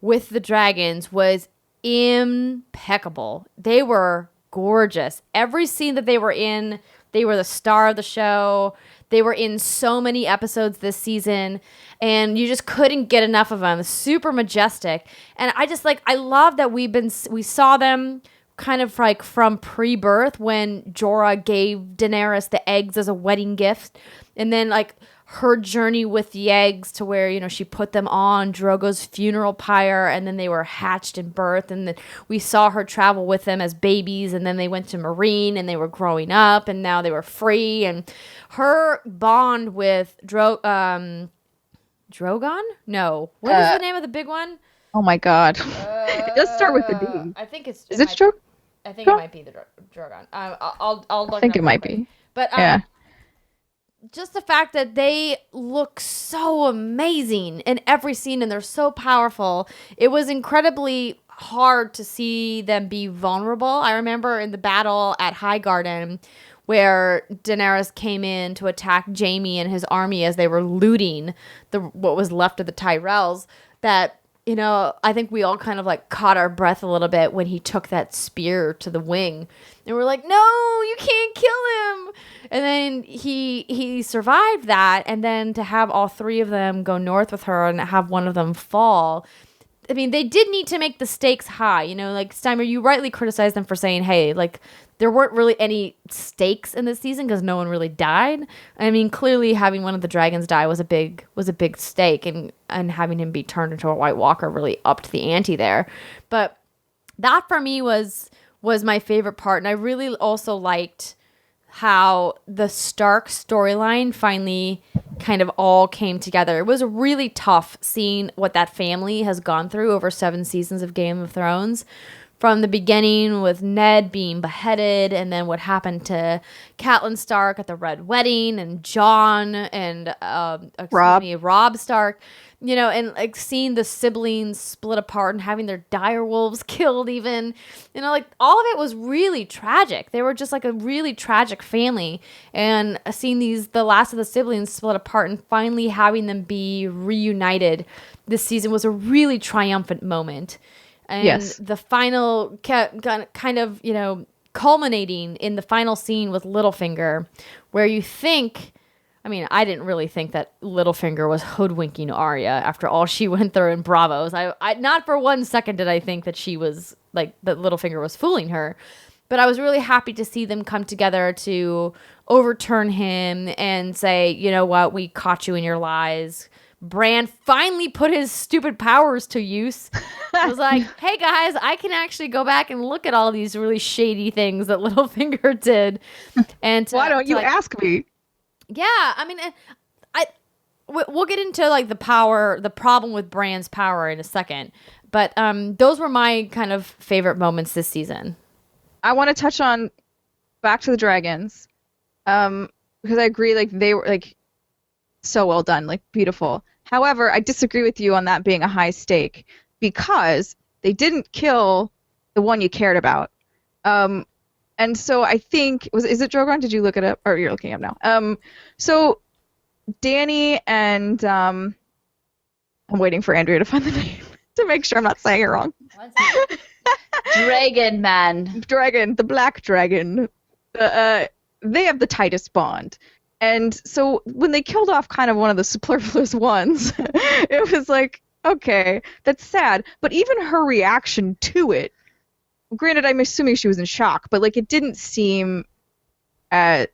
with the dragons was impeccable. They were gorgeous. Every scene that they were in, they were the star of the show. They were in so many episodes this season, and you just couldn't get enough of them. Super majestic. And I love that we saw them kind of like from pre-birth when Jorah gave Daenerys the eggs as a wedding gift, and then like her journey with the eggs to where, you know, she put them on Drogo's funeral pyre, and then they were hatched and birthed, and then we saw her travel with them as babies, and then they went to Marine and they were growing up, and now they were free. And her bond with Drogon? No. What is the name of the big one? Oh my god. It does start with the D. I think it's... Is it Drogon? I think it might be the Drogon. I'll look I think it it might be. But yeah. Just the fact that they look so amazing in every scene and they're so powerful. It was incredibly hard to see them be vulnerable. I remember in the battle at Highgarden where Daenerys came in to attack Jaime and his army as they were looting what was left of the Tyrells, that, you know, I think we all kind of like caught our breath a little bit when he took that spear to the wing. And we're like, no, you can't kill him. And then he survived that. And then to have all three of them go north with her and have one of them fall. I mean, they did need to make the stakes high. You know, like Steimer, you rightly criticized them for saying, hey, like there weren't really any stakes in this season because no one really died. I mean, clearly having one of the dragons die was a big stake, and having him be turned into a White Walker really upped the ante there. But that for me was my favorite part. And I really also liked how the Stark storyline finally kind of all came together. It was really tough seeing what that family has gone through over 7 seasons of Game of Thrones. From the beginning with Ned being beheaded, and then what happened to Catelyn Stark at the Red Wedding, and Jon and Robb Stark, you know, and like seeing the siblings split apart and having their direwolves killed even, you know, like all of it was really tragic. They were just like a really tragic family, and seeing the last of the siblings split apart and finally having them be reunited this season was a really triumphant moment. And yes. The final kind of, you know, culminating in the final scene with Littlefinger, where you think, I mean, I didn't really think that Littlefinger was hoodwinking Arya after all she went through in Bravos. I not for 1 second did I think that she was, like, that Littlefinger was fooling her. But I was really happy to see them come together to overturn him and say, you know what, we caught you in your lies. Bran finally put his stupid powers to use. It was like, hey guys, I can actually go back and look at all these really shady things that Littlefinger did. And why don't you ask me? Yeah, I mean, we'll get into like the problem with Bran's power in a second. But those were my kind of favorite moments this season. I want to touch on back to the dragons, because I agree, like they were like so well done, like beautiful. However, I disagree with you on that being a high stake, because they didn't kill the one you cared about. And so I think is it Drogon? Did you look it up, or you're looking up now? So Dany and I'm waiting for Andrea to find the name to make sure I'm not saying it wrong. Dragon man. Dragon, the black dragon. They have the tightest bond. And so when they killed off kind of one of the superfluous ones, it was like, okay, that's sad. But even her reaction to it, granted, I'm assuming she was in shock, but like it didn't seem as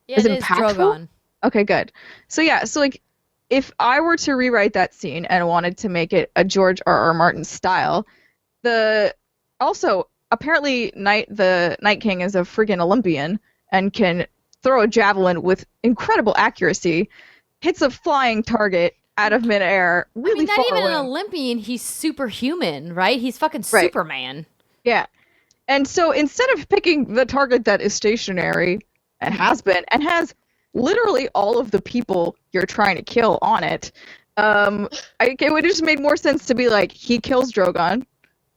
impactful. Drogon. Okay, good. So yeah, so like if I were to rewrite that scene and wanted to make it a George R.R. Martin style, also apparently the Night King is a friggin' Olympian and can throw a javelin with incredible accuracy, hits a flying target out of midair, really not far even away. an Olympian, he's superhuman, right? He's fucking Superman. Yeah. And so instead of picking the target that is stationary and has been, and has literally all of the people you're trying to kill on it, It would have just made more sense to be like, he kills Drogon,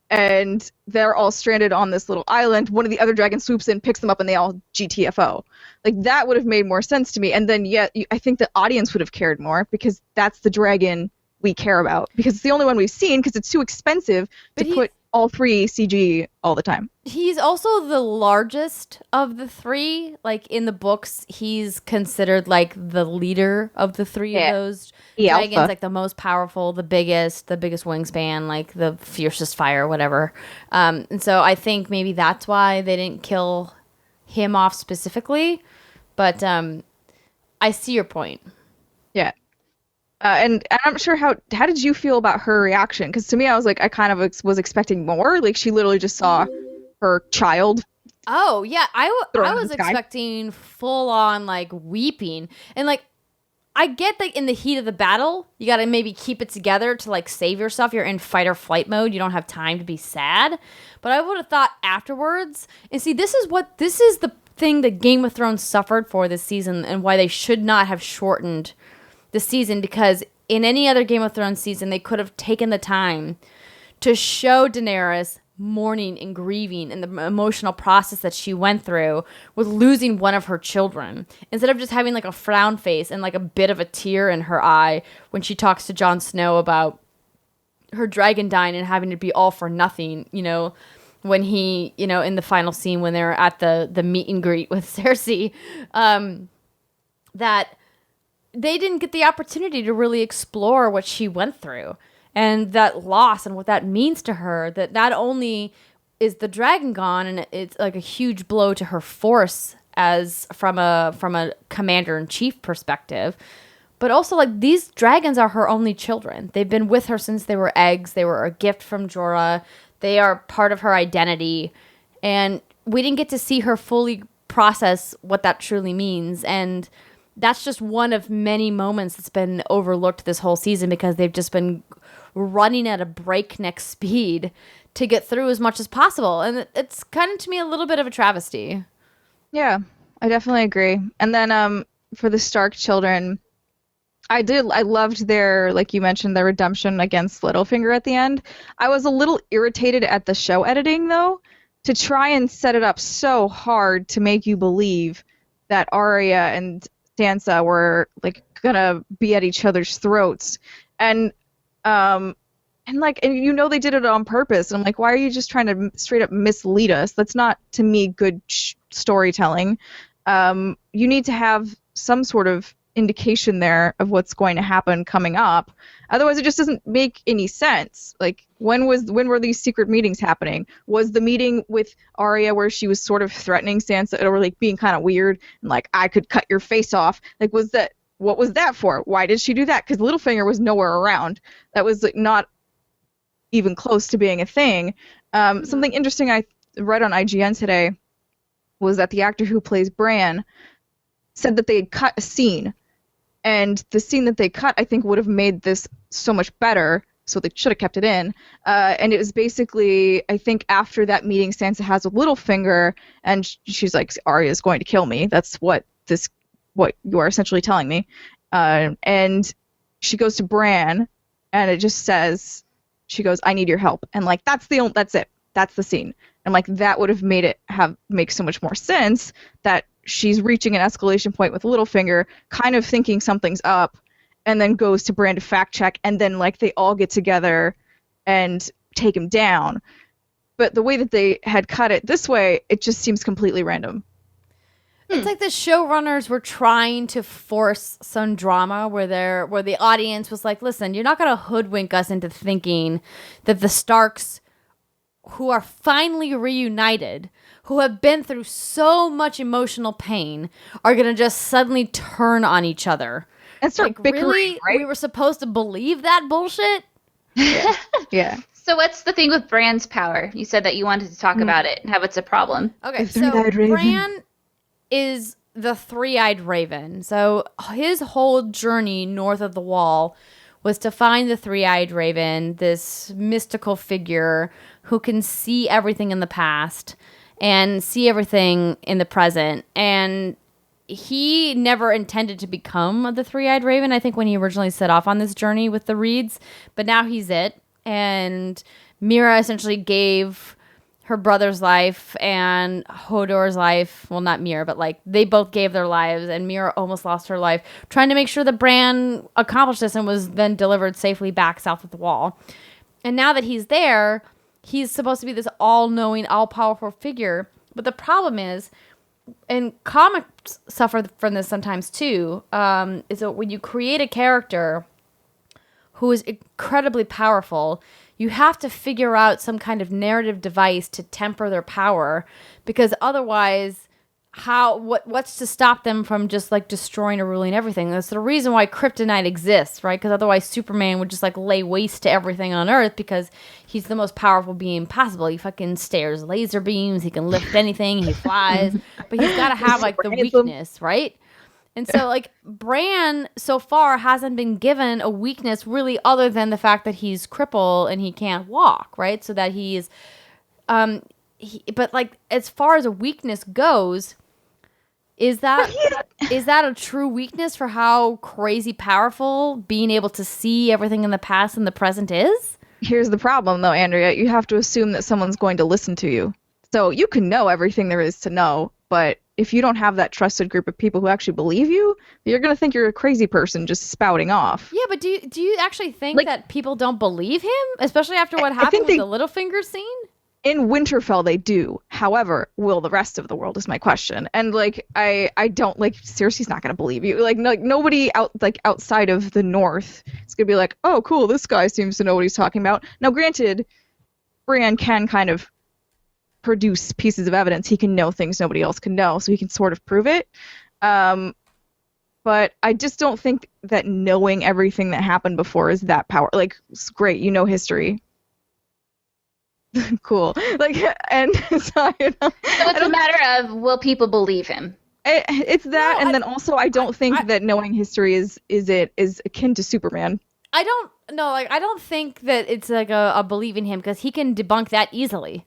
and they're all stranded on this little island. One of the other dragons swoops in, picks them up, and they all GTFO. Like, that would have made more sense to me. And then, I think the audience would have cared more, because that's the dragon we care about. Because it's the only one we've seen, because it's too expensive to put all 3 CG all the time. He's also the largest of the 3. Like, in the books, he's considered, like, the leader of the 3 of those dragons. Alpha. Like, the most powerful, the biggest wingspan, like, the fiercest fire, whatever. And so I think maybe that's why they didn't kill him off specifically. But I see your point. Yeah. And I'm not sure how did you feel about her reaction? Because to me, I was like, I kind of was expecting more. Like, she literally just saw her child. Oh, yeah. I was the sky. expecting full on, like, weeping. And, like, I get that in the heat of the battle, you got to maybe keep it together to, like, save yourself. You're in fight or flight mode. You don't have time to be sad. But I would have thought afterwards, and see, this is the thing that Game of Thrones suffered for this season, and why they should not have shortened the season, because in any other Game of Thrones season, they could have taken the time to show Daenerys mourning and grieving and the emotional process that she went through with losing one of her children, instead of just having like a frown face and like a bit of a tear in her eye when she talks to Jon Snow about her dragon dying and having to be all for nothing, when he, in the final scene when they're at the meet and greet with Cersei, that they didn't get the opportunity to really explore what she went through and that loss and what that means to her, that not only is the dragon gone and it's like a huge blow to her force as from a commander-in-chief perspective, but also like these dragons are her only children. They've been with her since they were eggs. They were a gift from Jorah. They are part of her identity. And we didn't get to see her fully process what that truly means. And that's just one of many moments that's been overlooked this whole season, because they've just been running at a breakneck speed to get through as much as possible. And it's kind of, to me, a little bit of a travesty. Yeah, I definitely agree. And then for the Stark children, I loved their, like you mentioned, their redemption against Littlefinger at the end. I was a little irritated at the show editing, though, to try and set it up so hard to make you believe that Arya and Sansa were like gonna be at each other's throats, and they did it on purpose. And I'm like, why are you just trying to straight up mislead us? That's not, to me, good storytelling. You need to have some sort of indication there of what's going to happen coming up. Otherwise, it just doesn't make any sense. Like, when were these secret meetings happening? Was the meeting with Arya where she was sort of threatening Sansa, or like being kind of weird and like, I could cut your face off? Like, what was that for? Why did she do that? Because Littlefinger was nowhere around. That was like not even close to being a thing. Something interesting I read on IGN today was that the actor who plays Bran said that they had cut a scene, and the scene that they cut, I think, would have made this so much better, so they should have kept it in. And it was basically, I think, after that meeting, Sansa has a Littlefinger, and she's like, Arya's going to kill me. That's what you are essentially telling me. And she goes to Bran, and it just says, she goes, I need your help. And like, that's it. That's the scene. And like, that would have made it make so much more sense that she's reaching an escalation point with Littlefinger, kind of thinking something's up, and then goes to Bran to fact check, and then like they all get together and take him down. But the way that they had cut it this way, it just seems completely random. It's like the showrunners were trying to force some drama where the audience was like, listen, you're not going to hoodwink us into thinking that the Starks, who are finally reunited, who have been through so much emotional pain, are going to just suddenly turn on each other. And start like, bickering, really? right? We were supposed to believe that bullshit? Yeah. So what's the thing with Bran's power? You said that you wanted to talk about it and how it's a problem. Okay, The three-eyed raven. Bran is the three-eyed raven. So his whole journey north of the wall was to find the three-eyed raven, this mystical figure who can see everything in the past and see everything in the present. And he never intended to become the Three-Eyed Raven, I think, when he originally set off on this journey with the Reeds. But now he's it. And Mira essentially gave her brother's life and Hodor's life. Well, not Mira, but like they both gave their lives, and Mira almost lost her life trying to make sure that Bran accomplished this and was then delivered safely back south of the Wall. And now that he's there, he's supposed to be this all-knowing, all-powerful figure. But the problem is, and comics suffer from this sometimes too, is that when you create a character who is incredibly powerful, you have to figure out some kind of narrative device to temper their power, because otherwise, what's to stop them from just like destroying or ruling everything? That's the reason why kryptonite exists, right? Because otherwise Superman would just like lay waste to everything on Earth, because he's the most powerful being possible. He fucking stares laser beams, he can lift anything, he flies, but he's got to have like the weakness, right? And so like Bran so far hasn't been given a weakness really, other than the fact that he's crippled and he can't walk, right? So that he's but like as far as a weakness goes, is that a true weakness for how crazy powerful being able to see everything in the past and the present is? Here's the problem, though, Andrea. You have to assume that someone's going to listen to you. So you can know everything there is to know, but if you don't have that trusted group of people who actually believe you, you're going to think you're a crazy person just spouting off. Yeah, but do you actually think that people don't believe him? Especially after what happened with the Littlefinger scene? In Winterfell, they do. However, will the rest of the world is my question. And like, I don't like. Cersei's not gonna believe you. Like, nobody outside of the North is gonna be like, oh, cool, this guy seems to know what he's talking about. Now, granted, Bran can kind of produce pieces of evidence. He can know things nobody else can know, so he can sort of prove it. But I just don't think that knowing everything that happened before is that power. Like, it's great, you know history. Cool. Like, and so, you know, so it's a matter of, will people believe him? It's that, no, and then also I don't think that knowing history is akin to Superman. I don't think that it's like a believe in him, because he can debunk that easily.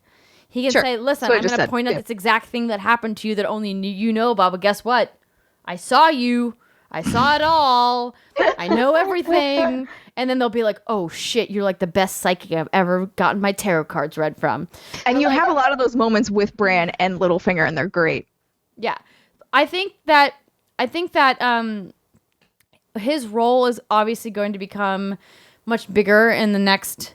He can say, listen, I'm going to point out this exact thing that happened to you that only you know about, but guess what? I saw you. I saw it all. I know everything. And then they'll be like, oh, shit, you're like the best psychic I've ever gotten my tarot cards read from. And you have a lot of those moments with Bran and Littlefinger, and they're great. Yeah. I think that his role is obviously going to become much bigger in the next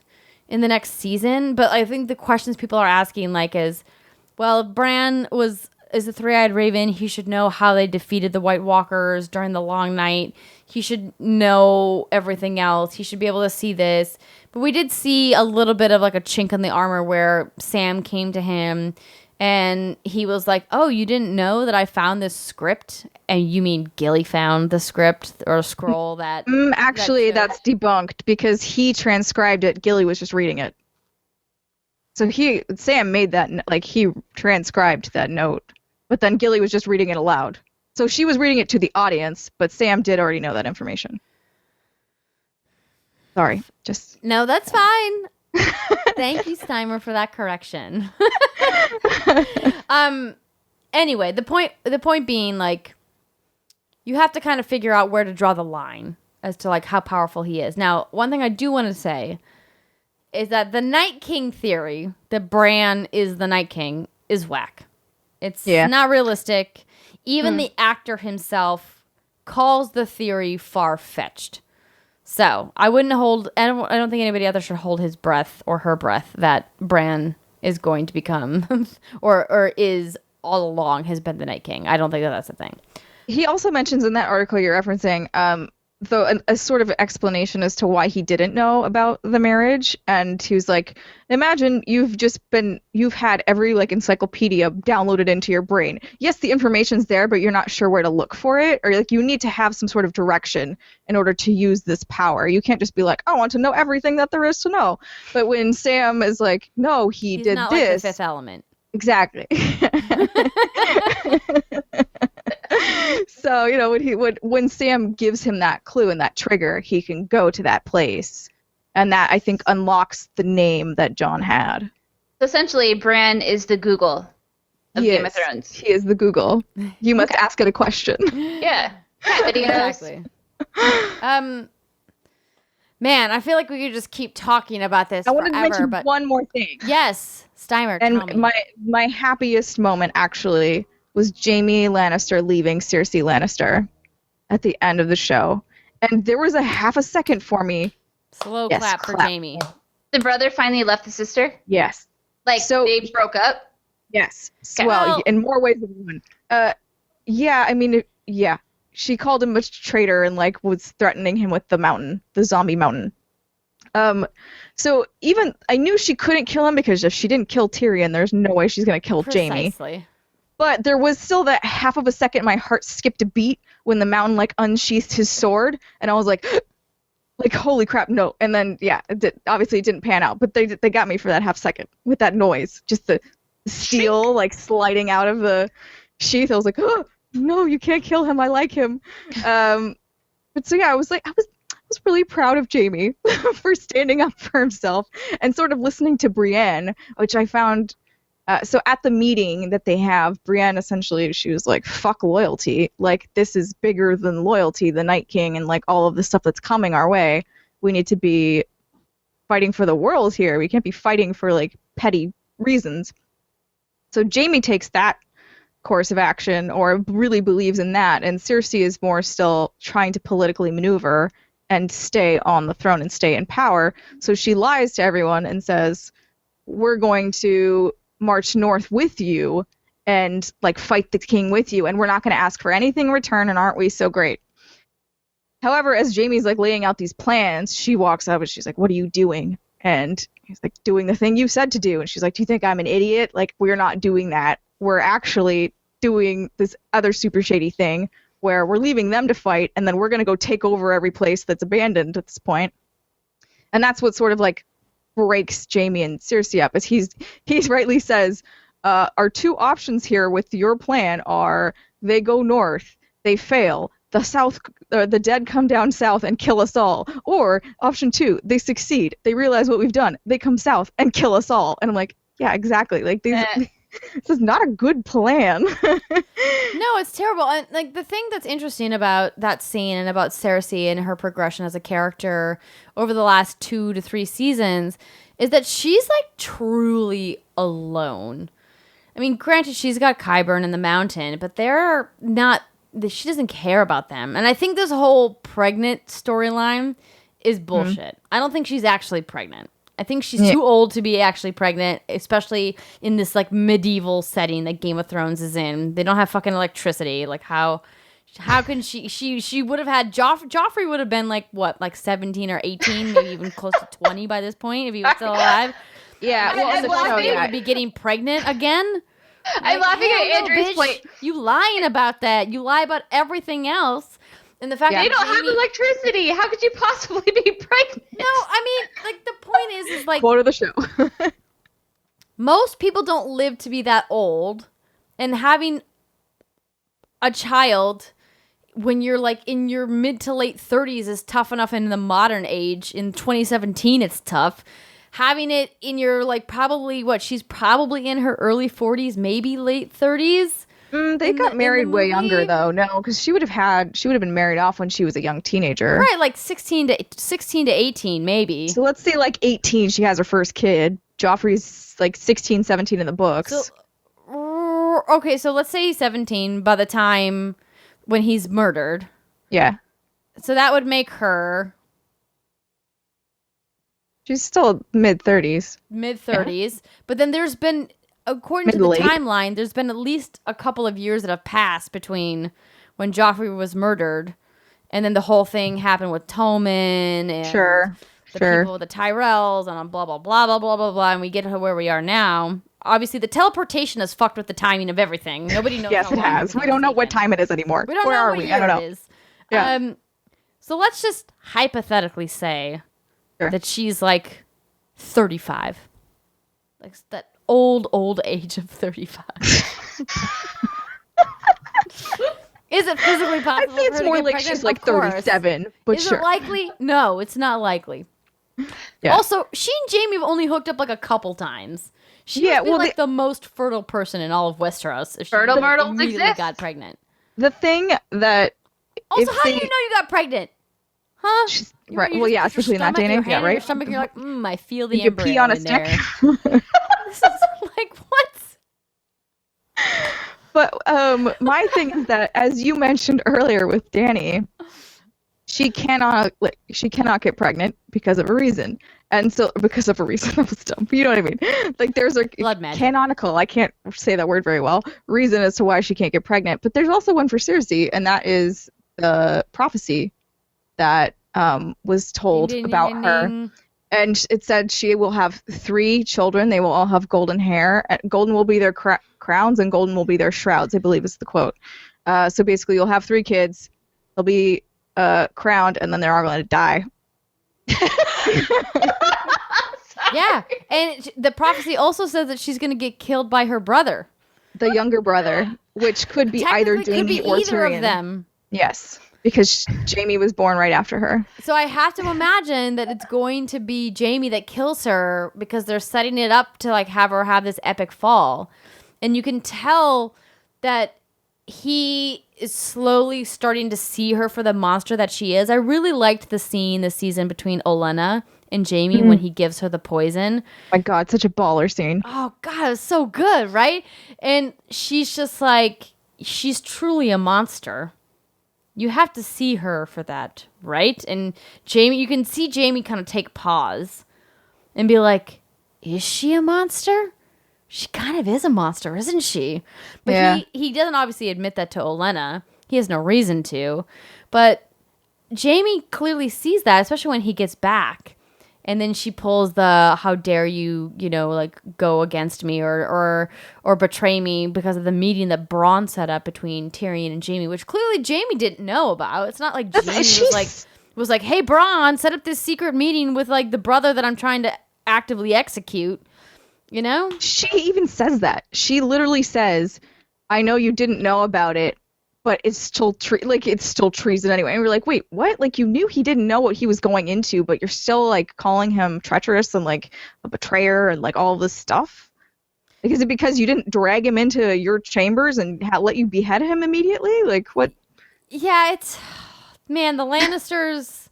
season. But I think the questions people are asking, like, is, well, if Bran is the Three-Eyed Raven, he should know how they defeated the White Walkers during the Long Night. He should know everything else. He should be able to see this. But we did see a little bit of like a chink in the armor where Sam came to him and he was like, oh, you didn't know that I found this script? And you mean Gilly found the script or scroll that... Actually, that's debunked because he transcribed it. Gilly was just reading it. So Sam made that, like, he transcribed that note. But then Gilly was just reading it aloud. So she was reading it to the audience, but Sam did already know that information. Sorry, just... No, that's fine. Thank you, Steimer, for that correction. Anyway, the point being, like, you have to kind of figure out where to draw the line as to, like, how powerful he is. Now, one thing I do want to say is that the Night King theory that Bran is the Night King is whack. It's not realistic. Even the actor himself calls the theory far-fetched. So I don't think anybody else should hold his breath or her breath that Bran is going to become or is all along has been the Night King. I don't think that's a thing. He also mentions in that article you're referencing, though, a sort of explanation as to why he didn't know about the marriage. And he was like, imagine you've had every like encyclopedia downloaded into your brain. Yes, the information's there, but you're not sure where to look for it, or like you need to have some sort of direction in order to use this power. You can't just be like, I want to know everything that there is to know. But when Sam is like, no, he's did not this. Like the Fifth Element. Exactly. So, you know, when Sam gives him that clue and that trigger, he can go to that place. And that, I think, unlocks the name that Jon had. So essentially, Bran is the Google of Game of Thrones. He is the Google. You must ask it a question. Yeah. Cat videos. Exactly. Man, I feel like we could just keep talking about this I wanted forever, to mention but one more thing. yes, Steimer, And tell me. my happiest moment actually was Jaime Lannister leaving Cersei Lannister at the end of the show. And there was a half a second for me. Slow Yes, clap for clap. Jamie. The brother finally left the sister? Yes. Like, So- they broke up? Yes. Okay. Well, Well- in more ways than one. Yeah, I mean, yeah. She called him a traitor and, like, was threatening him with the mountain, the zombie mountain. So even, I knew she couldn't kill him because if she didn't kill Tyrion, there's no way she's going to kill Jaime. Precisely. But there was still that half of a second my heart skipped a beat when the mountain, like, unsheathed his sword, and I was like, holy crap, no. And then, yeah, obviously it didn't pan out, but they got me for that half second with that noise. Just the steel, like, sliding out of the sheath. I was like, oh, no, you can't kill him. I like him. But so, yeah, I was really proud of Jaime for standing up for himself and sort of listening to Brienne, which I found... so at the meeting that they have, Brienne essentially, she was like, fuck loyalty. Like, this is bigger than loyalty, the Night King, and, like, all of the stuff that's coming our way. We need to be fighting for the world here. We can't be fighting for, like, petty reasons. So Jaime takes that course of action, or really believes in that, and Cersei is more still trying to politically maneuver and stay on the throne and stay in power. So she lies to everyone and says, we're going to march north with you and, like, fight the king with you, and we're not going to ask for anything in return, and aren't we so great? However, as Jaime's, like, laying out these plans, she walks up and she's like, what are you doing? And he's like, doing the thing you said to do. And she's like, do you think I'm an idiot? Like, we're not doing that. We're actually doing this other super shady thing where we're leaving them to fight, and then we're going to go take over every place that's abandoned at this point. And that's what sort of, like, breaks Jaime and Cersei up, as he rightly says, our two options here with your plan are they go north, they fail, the dead come down south and kill us all, or option 2, they succeed, they realize what we've done, they come south and kill us all. And I'm like, yeah, exactly. Like, this is not a good plan. No, it's terrible. And, like, the thing that's interesting about that scene and about Cersei and her progression as a character over the last 2 to 3 seasons is that she's, like, truly alone. I mean, granted, she's got Qyburn and the Mountain, but they're not... She doesn't care about them. And I think this whole pregnant storyline is bullshit. I don't think she's actually pregnant. I think she's too old to be actually pregnant, especially in this, like, medieval setting that Game of Thrones is in. They don't have fucking electricity. Like, how can she would have had Joffrey would have been, like, what, like 17 or 18, maybe even close to 20 by this point if he was still alive. Yeah, well, I'm laughing. Would be getting pregnant again. I'm laughing at hell no, Andrew's bitch. point. You lying about that. You lie about everything else. And the fact They that don't have electricity. How could you possibly be pregnant? No, I mean, like, the point is like, quote of the show. most people don't live to be that old, and having a child when you're, like, in your mid to late 30s is tough enough in the modern age. In 2017, it's tough. Having it in your, like, she's probably in her early 40s, maybe late 30s. They got married way younger, though. No, because she would have been married off when she was a young teenager. Right, like 16 to 18, maybe. So let's say, like, 18, she has her first kid. Joffrey's, like, 16, 17 in the books. So, okay, so let's say he's 17 by the time when he's murdered. Yeah. So that would make her... She's still mid-30s. Mid-30s. Yeah. But then there's been... According to the timeline, there's been at least a couple of years that have passed between when Joffrey was murdered and then the whole thing happened with Tommen and the people, the Tyrells, and blah, blah, blah, blah, blah, blah, blah, and we get to where we are now. Obviously, the teleportation has fucked with the timing of everything. Nobody knows. Yes, it has. We don't know what time it is anymore. We don't know where we? I don't know. It is. Yeah. So let's just hypothetically say that she's, like, 35. Like, that old age of 35. Is it physically possible? I'd say it's more like she's like 37, but Is it likely? No, it's not likely. Yeah. Also, she and Jaime have only hooked up like a couple times. She must be like the most fertile person in all of Westeros. If fertile myrtles immediately exist. got pregnant. The thing that also, how do you know you got pregnant? Huh? Right. Well, yeah, especially in that day and age. Yeah, right. Your stomach, you're like, I feel the you embryo pee on a in stick. there. This is like what? But my thing is that, as you mentioned earlier with Dany, she cannot get pregnant because of a reason. And so, because of a reason, that was dumb. But you know what I mean? Like, there's a blood magic. Canonical, I can't say that word very well, reason as to why she can't get pregnant. But there's also one for Cersei, and that is the prophecy that was told about her. And it said she will have 3 children. They will all have golden hair. Golden will be their crowns, and golden will be their shrouds, I believe is the quote. So basically, you'll have 3 kids. They'll be crowned, and then they're all going to die. Yeah, and the prophecy also says that she's going to get killed by her brother. The younger brother, which could be either Jaime or Tyrion. Of them. Yes, because Jaime was born right after her. So I have to imagine that it's going to be Jaime that kills her because they're setting it up to like have her have this epic fall. And you can tell that he is slowly starting to see her for the monster that she is. I really liked the scene this season between Olenna and Jaime when he gives her the poison. My God, such a baller scene. Oh, God, it was so good, right? And she's just like, she's truly a monster. You have to see her for that, right? And Jaime, you can see Jaime kind of take pause and be like, is she a monster? She kind of is a monster, isn't she? But yeah. he doesn't obviously admit that to Olenna. He has no reason to. But Jaime clearly sees that, especially when he gets back. And then she pulls the, how dare you, like go against me or betray me because of the meeting that Bronn set up between Tyrion and Jaime, which clearly Jaime didn't know about. It's not like Jaime was like, hey, Bronn, set up this secret meeting with like the brother that I'm trying to actively execute. She even says that. She literally says, I know you didn't know about it, but it's still treason anyway. And we're like, wait, what? Like, you knew he didn't know what he was going into, but you're still like calling him treacherous and like a betrayer and like all this stuff? Like, is it because you didn't drag him into your chambers and let you behead him immediately? Like, what? Yeah, the Lannisters,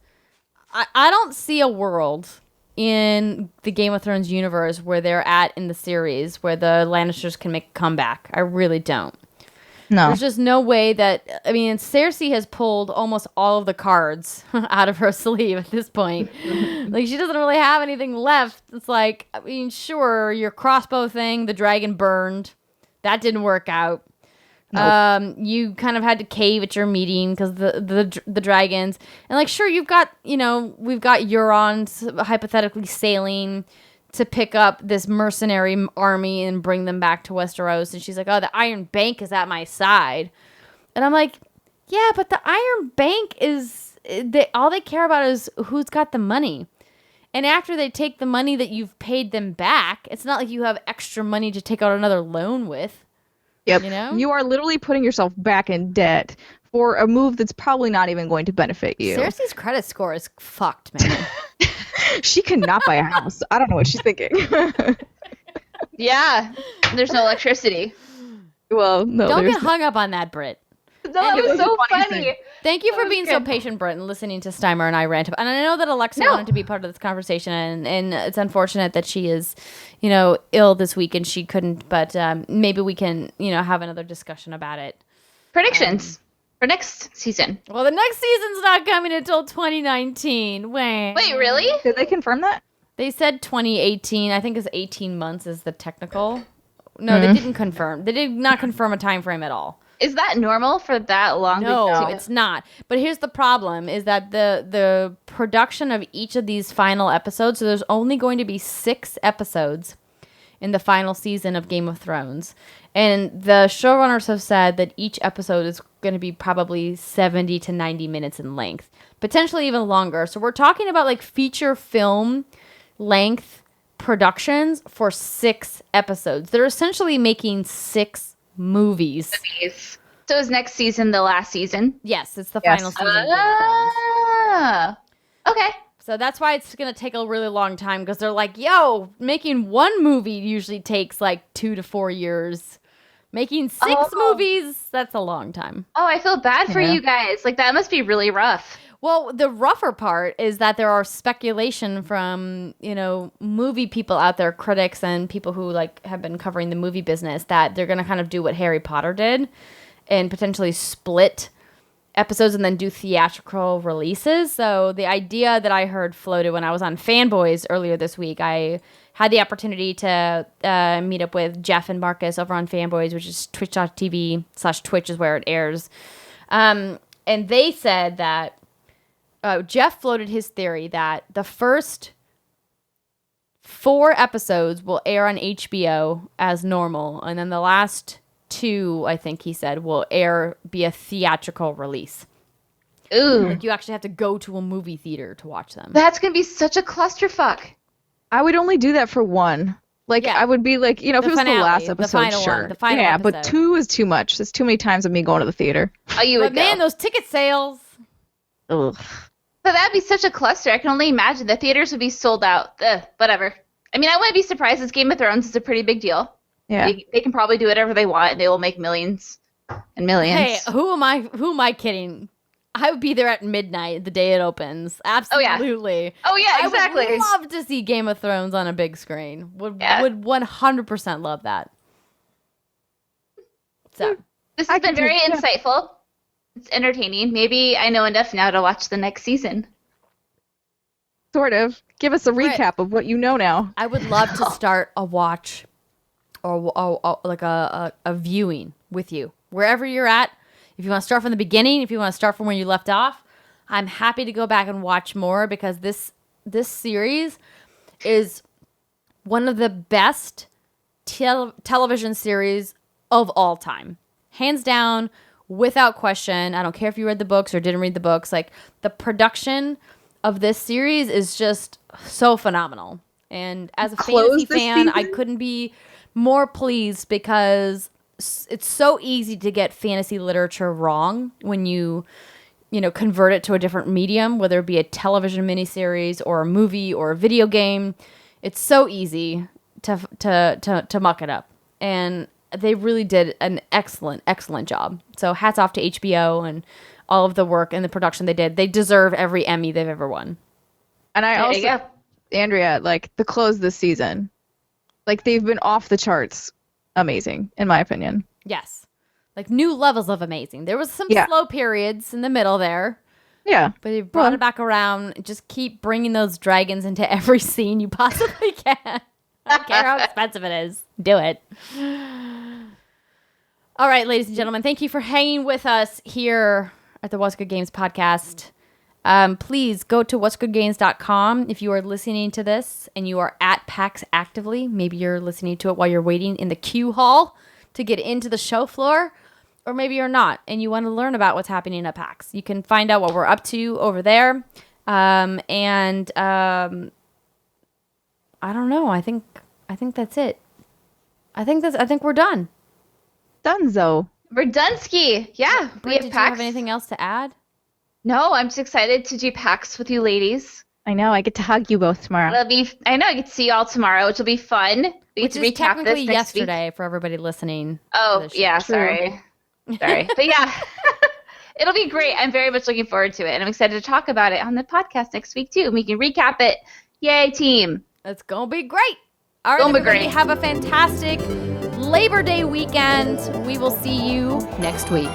I don't see a world in the Game of Thrones universe where they're at in the series where the Lannisters can make a comeback. I really don't. No. There's just no way that, Cersei has pulled almost all of the cards out of her sleeve at this point. Like, she doesn't really have anything left. It's like, sure, your crossbow thing, the dragon burned. That didn't work out. Nope. You kind of had to cave at your meeting because the dragons. And, like, sure, you've got, we've got Eurons hypothetically sailing to pick up this mercenary army and bring them back to Westeros. And she's like, oh, the Iron Bank is at my side. And I'm like, yeah, but the Iron Bank is, all they care about is who's got the money. And after they take the money that you've paid them back, it's not like you have extra money to take out another loan with. Yep. You are literally putting yourself back in debt for a move that's probably not even going to benefit you. Cersei's credit score is fucked, man. She cannot buy a house. I don't know what she's thinking. Yeah. There's no electricity. Well, no. Don't get hung up on that, Britt. No, that was so funny. Thank you for being so patient, Britt, and listening to Steimer and I rant about. And I know that Alexa wanted to be part of this conversation, and it's unfortunate that she is, ill this week and she couldn't. But maybe we can, have another discussion about it. Predictions for next season. Well, the next season's not coming until 2019. Wait, really? Did they confirm that? They said 2018. I think it's 18 months is the technical. No, they didn't confirm. They did not confirm a time frame at all. Is that normal for that long? No, it's not. But here's the problem, is that the production of each of these final episodes, so there's only going to be 6 episodes in the final season of Game of Thrones. And the showrunners have said that each episode is going to be probably 70 to 90 minutes in length, potentially even longer. So we're talking about like feature film length productions for 6 episodes. They're essentially making 6 movies. So is next season the last season? Yes, it's the final season of Game of Thrones. Okay. So that's why it's going to take a really long time because they're like, yo, making one movie usually takes like 2 to 4 years. Making 6 movies, that's a long time. Oh, I feel bad for you guys. Like, that must be really rough. Well, the rougher part is that there are speculation from, movie people out there, critics and people who like have been covering the movie business, that they're going to kind of do what Harry Potter did and potentially split episodes and then do theatrical releases. So the idea that I heard floated when I was on Fanboys earlier this week, I had the opportunity to meet up with Jeff and Marcus over on Fanboys, which is twitch.tv/Twitch is where it airs. And they said that Jeff floated his theory that the first 4 episodes will air on HBO as normal, and then the last 2, I think he said, will be a theatrical release. Ooh. Like you actually have to go to a movie theater to watch them. That's going to be such a clusterfuck. I would only do that for 1. Like, I would be like, if it was finale, the last episode, sure. The final episode. But 2 is too much. There's too many times of me going to the theater. Oh, you would man, those ticket sales. Ugh. But that'd be such a cluster. I can only imagine the theaters would be sold out. Whatever. I mean, I wouldn't be surprised as Game of Thrones is a pretty big deal. Yeah. They can probably do whatever they want and they will make millions and millions. Hey, who am I kidding? I would be there at midnight the day it opens. Absolutely. Oh yeah, exactly. I would love to see Game of Thrones on a big screen. Would 100% love that. So this has been very insightful. It's entertaining. Maybe I know enough now to watch the next season. Sort of. Give us a recap of what you know now. I would love to start a watch or like a viewing with you. Wherever you're at. If you want to start from the beginning, if you want to start from where you left off, I'm happy to go back and watch more because this series is one of the best television series of all time. Hands down, without question. I don't care if you read the books or didn't read the books. Like, the production of this series is just so phenomenal. And as a fantasy fan, I couldn't be more pleased because it's so easy to get fantasy literature wrong when you convert it to a different medium, whether it be a television miniseries or a movie or a video game. It's so easy to muck it up. And they really did an excellent job. So hats off to HBO and all of the work and the production they did. They deserve every Emmy they've ever won. And I also, Andrea, like the close this season, like they've been off the charts. Amazing, in my opinion. Yes. Like new levels of amazing. There was some slow periods in the middle there. Yeah. But you brought it back around. Just keep bringing those dragons into every scene you possibly can. I don't care how expensive it is. Do it. All right, ladies and gentlemen, thank you for hanging with us here at the What's Good Games podcast. Please go to what'sgoodgames.com if you are listening to this and you are at PAX actively. Maybe you're listening to it while you're waiting in the queue hall to get into the show floor, or maybe you're not and you want to learn about what's happening at PAX. You can find out what we're up to over there. I don't know. I think that's it. I think we're done. Donezo. We're done ski. Yeah. Britt, did you have anything else to add? No, I'm just excited to do PAX with you ladies. I know. I get to hug you both tomorrow. I know. I get to see you all tomorrow, which will be fun. We get to recap technically this next yesterday week. For everybody listening. Oh, yeah. Sorry. But yeah, it'll be great. I'm very much looking forward to it. And I'm excited to talk about it on the podcast next week, too. We can recap it. Yay, team. It's going to be great. All right, everybody, have a fantastic Labor Day weekend. We will see you next week.